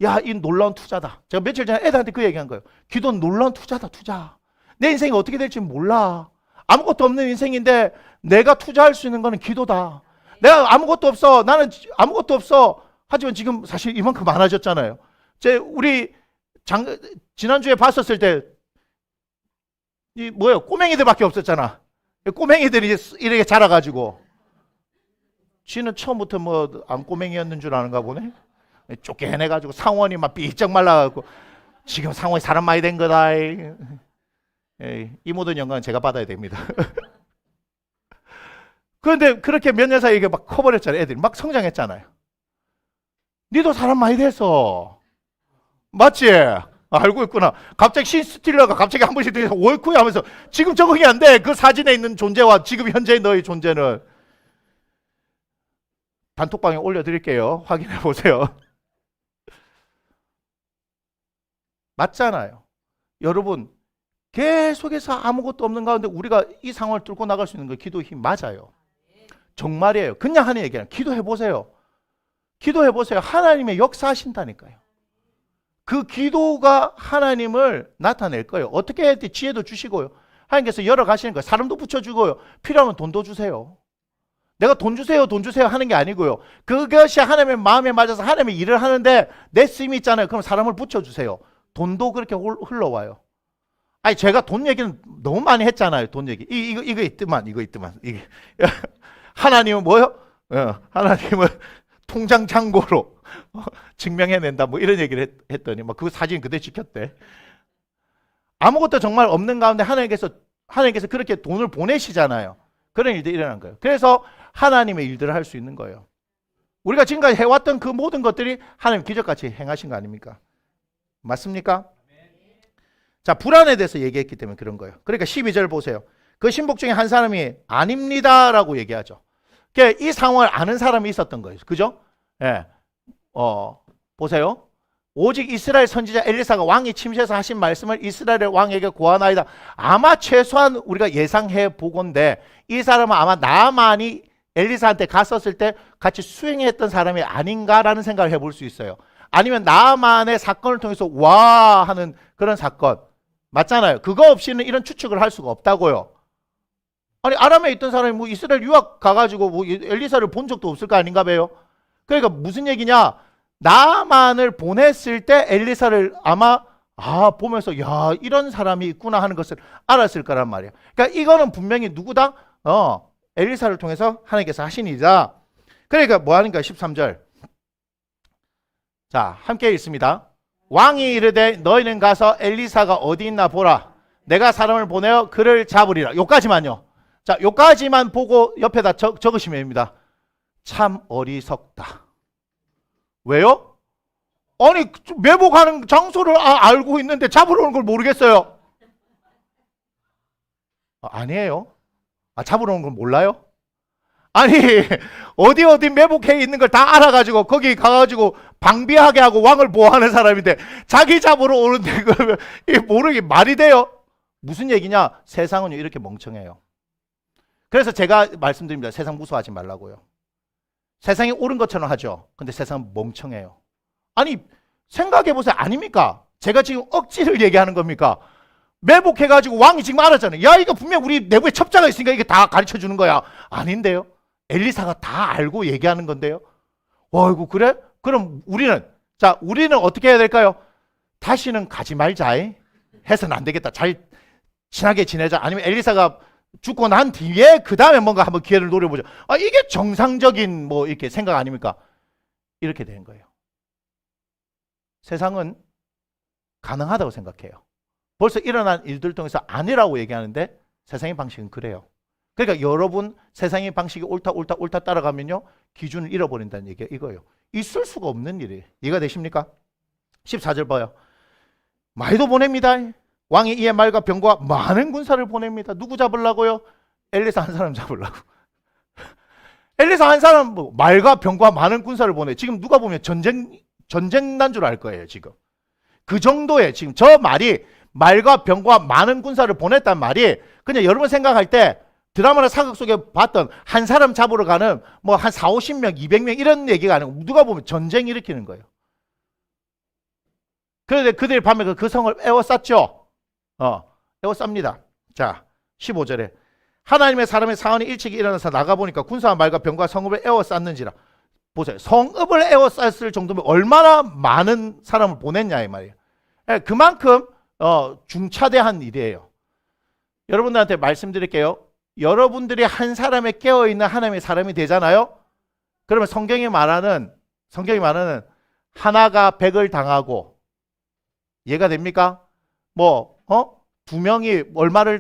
야, 이 놀라운 투자다. 제가 며칠 전에 애들한테 그 얘기한 거예요. 기도는 놀라운 투자다, 투자. 내 인생이 어떻게 될지 몰라. 아무것도 없는 인생인데 내가 투자할 수 있는 거는 기도다. 내가 아무것도 없어. 나는 아무것도 없어. 하지만 지금 사실 이만큼 많아졌잖아요. 우리 지난주에 봤었을 때 이 뭐예요? 꼬맹이들밖에 없었잖아. 꼬맹이들이 이렇게 자라가지고 지는 처음부터 뭐 안 꼬맹이였는 줄 아는가 보네. 쫓겨내가지고 상원이 막 삐쩍 말라가지고 지금 상원이 사람 많이 된 거다. 이 모든 영광은 제가 받아야 됩니다. 그런데 그렇게 몇 년 사이에 이게 막 커버렸잖아요. 애들이 막 성장했잖아요. 니도 사람 많이 됐어. 맞지? 알고 있구나. 갑자기 신스틸러가 갑자기 한 번씩 들려서 월쿠야 하면서 지금 적응이 안 돼. 그 사진에 있는 존재와 지금 현재의 너의 존재는. 단톡방에 올려드릴게요. 확인해 보세요. 맞잖아요. 여러분 계속해서 아무것도 없는 가운데 우리가 이 상황을 뚫고 나갈 수 있는 거 기도의 힘 맞아요. 정말이에요. 그냥 하는 얘기는 기도해 보세요. 기도해 보세요. 하나님의 역사하신다니까요. 그 기도가 하나님을 나타낼 거예요. 어떻게 해야 돼? 지혜도 주시고요. 하나님께서 열어가시는 거예요. 사람도 붙여주고요. 필요하면 돈도 주세요. 내가 돈 주세요 하는 게 아니고요. 그것이 하나님의 마음에 맞아서 하나님의 일을 하는데 내 쓰임이 있잖아요. 그럼 사람을 붙여주세요. 돈도 그렇게 흘러와요. 아니 제가 돈 얘기는 너무 많이 했잖아요. 돈 얘기. 이거 있더만. 이게 하나님은 뭐요? 하나님은 통장 잔고로 증명해낸다. 뭐 이런 얘기를 했더니 막 그 사진 그대로 지켰대. 아무것도 정말 없는 가운데 하나님께서 그렇게 돈을 보내시잖아요. 그런 일들이 일어난 거예요. 그래서 하나님의 일들을 할 수 있는 거예요. 우리가 지금까지 해왔던 그 모든 것들이 하나님 기적같이 행하신 거 아닙니까? 맞습니까? 자, 불안에 대해서 얘기했기 때문에 그런 거예요. 그러니까 12절 보세요. 그 신복 중에 한 사람이 아닙니다 라고 얘기하죠. 그러니까 이 상황을 아는 사람이 있었던 거예요. 그죠? 예. 보세요. 오직 이스라엘 선지자 엘리사가 왕이 침시해서 하신 말씀을 이스라엘 왕에게 고하나이다. 아마 최소한 우리가 예상해 보건대 이 사람은 아마 나만이 엘리사한테 갔었을 때 같이 수행했던 사람이 아닌가라는 생각을 해볼 수 있어요. 아니면 나만의 사건을 통해서 와 하는 그런 사건 맞잖아요. 그거 없이는 이런 추측을 할 수가 없다고요. 아니 아람에 있던 사람이 뭐 이스라엘 유학 가가지고 뭐 엘리사를 본 적도 없을 거 아닌가 봐요. 그러니까 무슨 얘기냐? 나만을 보냈을 때 엘리사를 아마 보면서 야, 이런 사람이 있구나 하는 것을 알았을 거란 말이야. 그러니까 이거는 분명히 누구다? 엘리사를 통해서 하나님께서 하신 일이다. 그러니까 뭐 하는가? 13절. 자, 함께 읽습니다. 왕이 이르되 너희는 가서 엘리사가 어디 있나 보라. 내가 사람을 보내어 그를 잡으리라. 요까지만요. 자, 요까지만 보고 옆에다 적으시면 됩니다. 참 어리석다. 왜요? 아니, 매복하는 장소를 알고 있는데 잡으러 오는 걸 모르겠어요. 아니에요. 잡으러 오는 걸 몰라요? 아니, 어디 매복해 있는 걸 다 알아가지고 거기 가가지고 방비하게 하고 왕을 보호하는 사람인데 자기 잡으러 오는데 그러면 이게 모르게 말이 돼요? 무슨 얘기냐? 세상은 이렇게 멍청해요. 그래서 제가 말씀드립니다. 세상 무서워하지 말라고요. 세상이 옳은 것처럼 하죠. 근데 세상은 멍청해요. 아니, 생각해보세요. 아닙니까? 제가 지금 억지를 얘기하는 겁니까? 매복해가지고 왕이 지금 알았잖아요. 야, 이거 분명 우리 내부에 첩자가 있으니까 이게 다 가르쳐 주는 거야. 아닌데요? 엘리사가 다 알고 얘기하는 건데요. 어이구, 그래? 그럼 우리는 어떻게 해야 될까요? 다시는 가지 말자. 해서는 안 되겠다. 잘 친하게 지내자. 아니면 엘리사가 죽고 난 뒤에 그 다음에 뭔가 한번 기회를 노려보자. 이게 정상적인 뭐 이렇게 생각 아닙니까? 이렇게 된 거예요. 세상은 가능하다고 생각해요. 벌써 일어난 일들 통해서 아니라고 얘기하는데 세상의 방식은 그래요. 그러니까 여러분 세상의 방식이 옳다 따라가면요 기준을 잃어버린다는 얘기가 이거예요. 있을 수가 없는 일이에요. 이해가 되십니까? 14절 봐요. 많이도 보냅니다. 왕이 이에 말과 병과 많은 군사를 보냅니다. 누구 잡으려고요? 엘리사 한 사람 잡으려고. 엘리사 한 사람 말과 병과 많은 군사를 보내. 지금 누가 보면 전쟁 난 줄 알 거예요. 지금 그 정도의 지금 저 말이 말과 병과 많은 군사를 보냈단 말이 그냥 여러분 생각할 때 드라마나 사극 속에 봤던 한 사람 잡으러 가는 뭐 한 4, 50명, 200명 이런 얘기가 아니고 누가 보면 전쟁 일으키는 거예요. 그런데 그들이 밤에 그 성을 에워쌌죠. 에워쌉니다. 자, 15절에 하나님의 사람의 사원이 일찍이 일어나서 나가보니까 군사와 말과 병과 성읍을 에워쌌는지라. 보세요. 성읍을 에워쌌을 정도면 얼마나 많은 사람을 보냈냐 이 말이에요. 그만큼 중차대한 일이에요. 여러분들한테 말씀드릴게요. 여러분들이 한 사람에 깨어있는 하나님의 사람이 되잖아요. 그러면 성경이 말하는 하나가 100을 당하고 이해가 됩니까? 두 명이 얼마를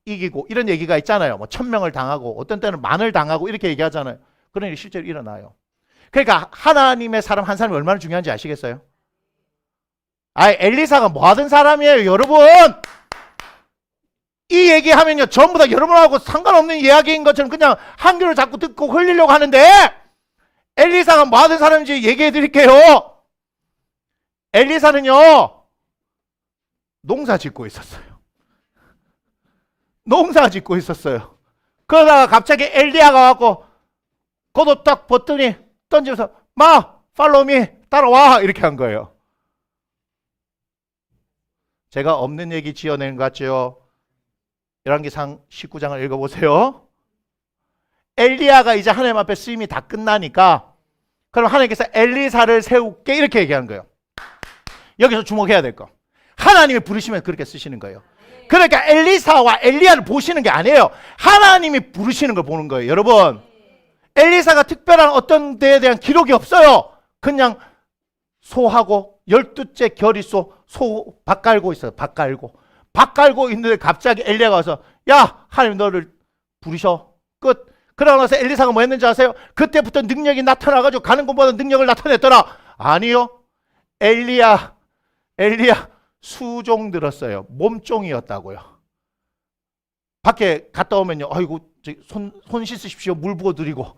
이기고 이런 얘기가 있잖아요. 1000명을 당하고 어떤 때는 만을 당하고 이렇게 얘기하잖아요. 그런 일이 실제로 일어나요. 그러니까 하나님의 사람 한 사람이 얼마나 중요한지 아시겠어요? 엘리사가 뭐 하던 사람이에요, 여러분? 이 얘기하면요 전부 다 여러분하고 상관없는 이야기인 것처럼 그냥 한 귀로 자꾸 듣고 흘리려고 하는데 엘리사가 뭐 하던 사람인지 얘기해 드릴게요. 엘리사는요 농사 짓고 있었어요. 그러다가 갑자기 엘리야가 와갖고 겉옷 딱 벗더니 던지면서 팔로미 따라와 이렇게 한 거예요. 제가 없는 얘기 지어낸 것 같죠? 열왕기상 19장을 읽어보세요. 엘리야가 이제 하나님 앞에 쓰임이 다 끝나니까 그럼 하나님께서 엘리사를 세울게 이렇게 얘기하는 거예요. 여기서 주목해야 될 거. 하나님이 부르시면 그렇게 쓰시는 거예요. 그러니까 엘리사와 엘리야를 보시는 게 아니에요. 하나님이 부르시는 걸 보는 거예요. 여러분 엘리사가 특별한 어떤 데에 대한 기록이 없어요. 그냥 소하고 12째 결이소 소 밥 깔고 있어요. 밥 깔고 있는데 갑자기 엘리야가 와서 야 하나님 너를 부르셔. 끝. 그러고 나서 엘리사가 뭐 했는지 아세요? 그때부터 능력이 나타나가지고 가는 곳마다 능력을 나타냈더라. 아니요. 엘리야 수종 들었어요. 몸종이었다고요. 밖에 갔다 오면요. 아이고 손 씻으십시오. 물 부어 드리고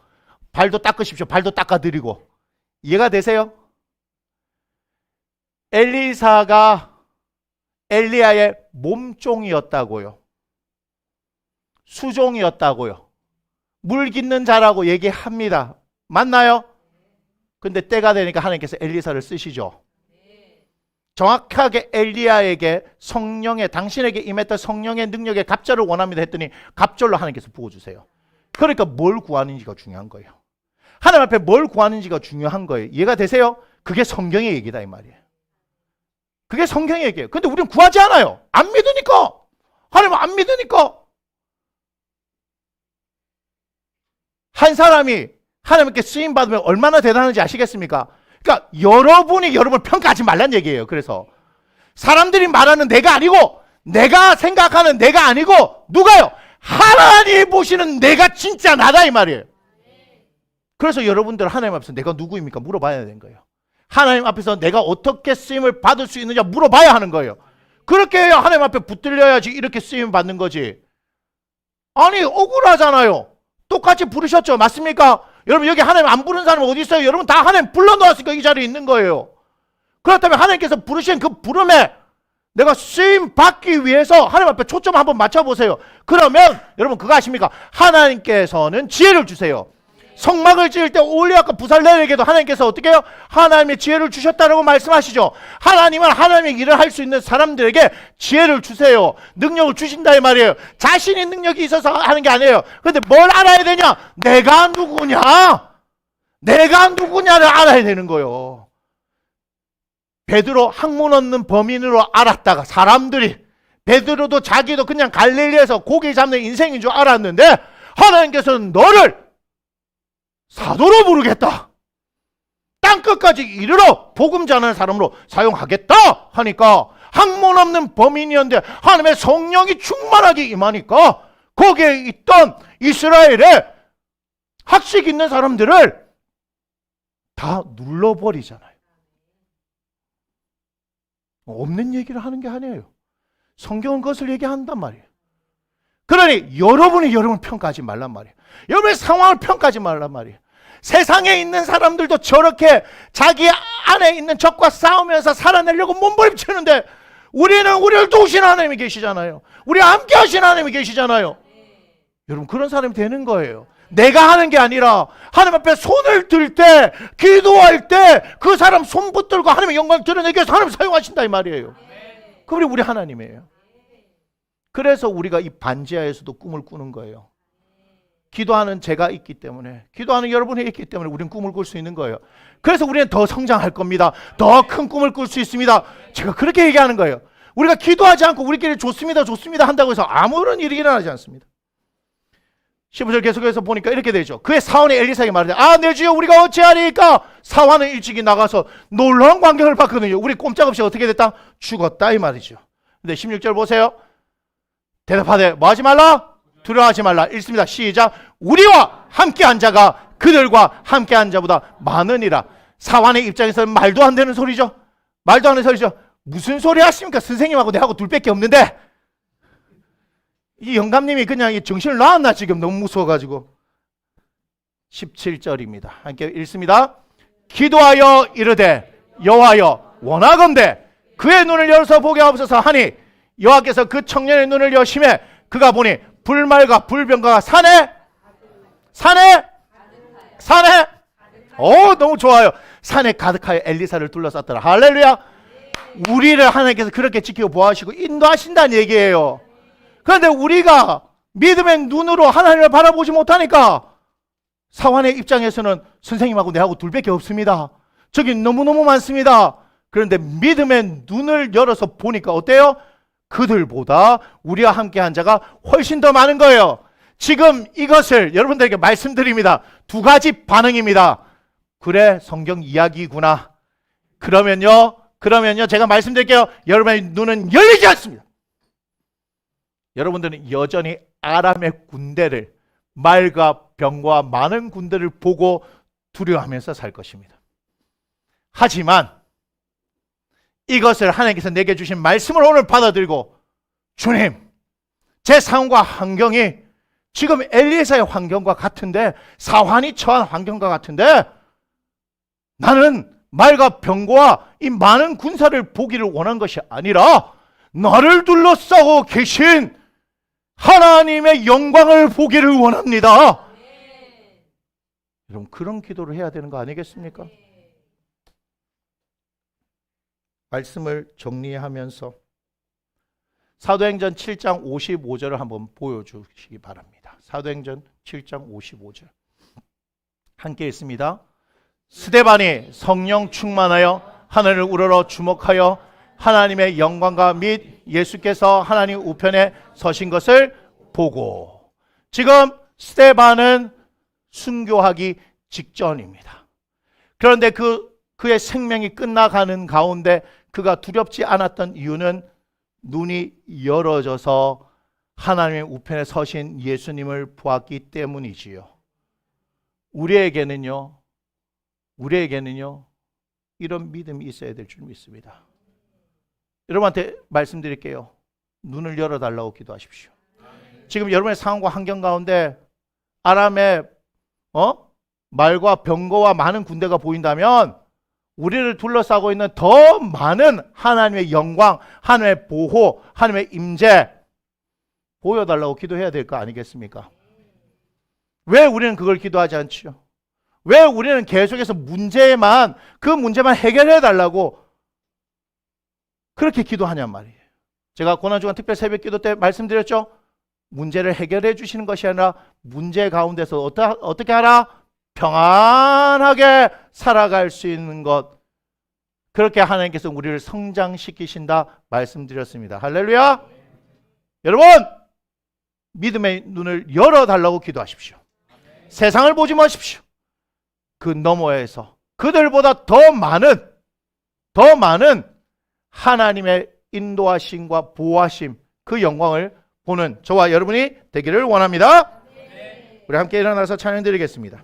발도 닦으십시오. 발도 닦아 드리고. 이해가 되세요? 엘리사가 엘리야의 몸종이었다고요. 수종이었다고요. 물 깃는 자라고 얘기합니다. 맞나요? 근데 때가 되니까 하나님께서 엘리사를 쓰시죠. 정확하게 엘리야에게 성령의 당신에게 임했던 성령의 능력의 갑절을 원합니다 했더니 갑절로 하나님께서 부어주세요. 그러니까 뭘 구하는지가 중요한 거예요. 하나님 앞에 뭘 구하는지가 중요한 거예요. 이해가 되세요? 그게 성경의 얘기다 이 말이에요. 그게 성경의 얘기예요. 근데 우리는 구하지 않아요. 안 믿으니까. 하나님 안 믿으니까. 한 사람이 하나님께 쓰임 받으면 얼마나 대단한지 아시겠습니까? 그러니까 여러분이 여러분을 평가하지 말란 얘기예요. 그래서 사람들이 말하는 내가 아니고, 내가 생각하는 내가 아니고, 누가요? 하나님이 보시는 내가 진짜 나다 이 말이에요. 그래서 여러분들 하나님 앞에서 내가 누구입니까? 물어봐야 되는 거예요. 하나님 앞에서 내가 어떻게 쓰임을 받을 수 있느냐 물어봐야 하는 거예요. 그렇게 해야 하나님 앞에 붙들려야지 이렇게 쓰임 받는 거지. 아니 억울하잖아요. 똑같이 부르셨죠. 맞습니까? 여러분 여기 하나님 안 부른 사람 어디 있어요? 여러분 다 하나님 불러놓았으니까 이 자리에 있는 거예요. 그렇다면 하나님께서 부르신 그 부름에 내가 쓰임 받기 위해서 하나님 앞에 초점 한번 맞춰보세요. 그러면 여러분 그거 아십니까? 하나님께서는 지혜를 주세요. 성막을 지을 때 올리아과 부살렐에게도 하나님께서 어떻게 해요? 하나님의 지혜를 주셨다라고 말씀하시죠. 하나님은 하나님의 일을 할 수 있는 사람들에게 지혜를 주세요. 능력을 주신다 이 말이에요. 자신이 능력이 있어서 하는 게 아니에요. 그런데 뭘 알아야 되냐? 내가 누구냐? 내가 누구냐를 알아야 되는 거예요. 베드로 학문 없는 범인으로 알았다가 사람들이, 베드로도 자기도 그냥 갈릴리에서 고기 잡는 인생인 줄 알았는데 하나님께서는 너를 사도로 부르겠다, 땅끝까지 이르러 복음 전하는 사람으로 사용하겠다 하니까, 학문 없는 범인이었는데 하나님의 성령이 충만하게 임하니까 거기에 있던 이스라엘의 학식 있는 사람들을 다 눌러버리잖아요. 없는 얘기를 하는 게 아니에요. 성경은 그것을 얘기한단 말이에요. 그러니 여러분이 여러분을 평가하지 말란 말이에요. 여러분의 상황을 평가하지 말란 말이에요. 세상에 있는 사람들도 저렇게 자기 안에 있는 적과 싸우면서 살아내려고 몸부림치는데 우리는 우리를 도우신 하나님이 계시잖아요. 우리 함께 하신 하나님이 계시잖아요. 여러분 그런 사람이 되는 거예요. 내가 하는 게 아니라 하나님 앞에 손을 들 때, 기도할 때 그 사람 손 붙들고 하나님의 영광을 드러내기 위해서 하나님 사용하신다 이 말이에요. 그분이 우리 하나님이에요. 그래서 우리가 이 반지하에서도 꿈을 꾸는 거예요. 기도하는 제가 있기 때문에, 기도하는 여러분이 있기 때문에 우리는 꿈을 꿀 수 있는 거예요. 그래서 우리는 더 성장할 겁니다. 더 큰 꿈을 꿀 수 있습니다. 제가 그렇게 얘기하는 거예요. 우리가 기도하지 않고 우리끼리 좋습니다 좋습니다 한다고 해서 아무런 일이 일어나지 않습니다. 15절 계속해서 보니까 이렇게 되죠. 그의 사원이 엘리사에게 말하되, 아 내 주여 우리가 어찌하리까? 사원은 일찍이 나가서 놀라운 광경을 봤거든요. 우리 꼼짝없이 어떻게 됐다? 죽었다 이 말이죠. 근데 16절 보세요. 대답하되 뭐 하지 말라? 두려워하지 말라. 읽습니다. 시작. 우리와 함께한 자가 그들과 함께한 자보다 많으니라. 사원의 입장에서는 말도 안 되는 소리죠. 말도 안 되는 소리죠. 무슨 소리 하십니까? 선생님하고 내하고 둘밖에 없는데. 이 영감님이 그냥 정신을 놨나 지금 너무 무서워가지고. 17절입니다. 함께 읽습니다. 기도하여 이르되 여호와여 원하건대 그의 눈을 열어서 보게 하옵소서 하니 여호와께서 그 청년의 눈을 여심해 그가 보니 불말과 불병거가 산에 너무 좋아요. 산에 가득하여 엘리사를 둘러쌌더라. 할렐루야. 우리를 하나님께서 그렇게 지키고 보호하시고 인도하신다는 얘기예요. 그런데 우리가 믿음의 눈으로 하나님을 바라보지 못하니까 사환의 입장에서는 선생님하고 내하고 둘밖에 없습니다. 저기 너무너무 많습니다. 그런데 믿음의 눈을 열어서 보니까 어때요? 그들보다 우리와 함께한 자가 훨씬 더 많은 거예요. 지금 이것을 여러분들에게 말씀드립니다. 두 가지 반응입니다. 그래 성경 이야기구나. 그러면요 제가 말씀드릴게요. 여러분의 눈은 열리지 않습니다. 여러분들은 여전히 아람의 군대를, 말과 병과 많은 군대를 보고 두려워하면서 살 것입니다. 하지만 이것을 하나님께서 내게 주신 말씀을 오늘 받아들이고, 주님, 제 상황과 환경이 지금 엘리사의 환경과 같은데, 사환이 처한 환경과 같은데, 나는 말과 병과 이 많은 군사를 보기를 원한 것이 아니라 나를 둘러싸고 계신 하나님의 영광을 보기를 원합니다. 여러분 그런 기도를 해야 되는 거 아니겠습니까? 말씀을 정리하면서 사도행전 7장 55절을 한번 보여주시기 바랍니다. 사도행전 7장 55절 함께 읽습니다. 스데반이 성령 충만하여 하늘을 우러러 주목하여 하나님의 영광과 및 예수께서 하나님 우편에 서신 것을 보고. 지금 스데반은 순교하기 직전입니다. 그런데 그의 생명이 끝나가는 가운데 그가 두렵지 않았던 이유는 눈이 열어져서 하나님의 우편에 서신 예수님을 보았기 때문이지요. 우리에게는요 이런 믿음이 있어야 될 줄 믿습니다. 여러분한테 말씀드릴게요. 눈을 열어달라고 기도하십시오. 지금 여러분의 상황과 환경 가운데 아람의 말과 병거와 많은 군대가 보인다면 우리를 둘러싸고 있는 더 많은 하나님의 영광, 하나님의 보호, 하나님의 임재 보여달라고 기도해야 될 거 아니겠습니까? 왜 우리는 그걸 기도하지 않지요? 왜 우리는 계속해서 그 문제만 해결해 달라고 그렇게 기도하냔 말이에요. 제가 고난주간 특별 새벽 기도 때 말씀드렸죠? 문제를 해결해 주시는 것이 아니라 문제 가운데서 어떻게 하라? 평안하게 살아갈 수 있는 것. 그렇게 하나님께서 우리를 성장시키신다 말씀드렸습니다. 할렐루야. 여러분, 믿음의 눈을 열어달라고 기도하십시오. 세상을 보지 마십시오. 그 너머에서 그들보다 더 많은 하나님의 인도하심과 보호하심, 그 영광을 보는 저와 여러분이 되기를 원합니다. 우리 함께 일어나서 찬양 드리겠습니다.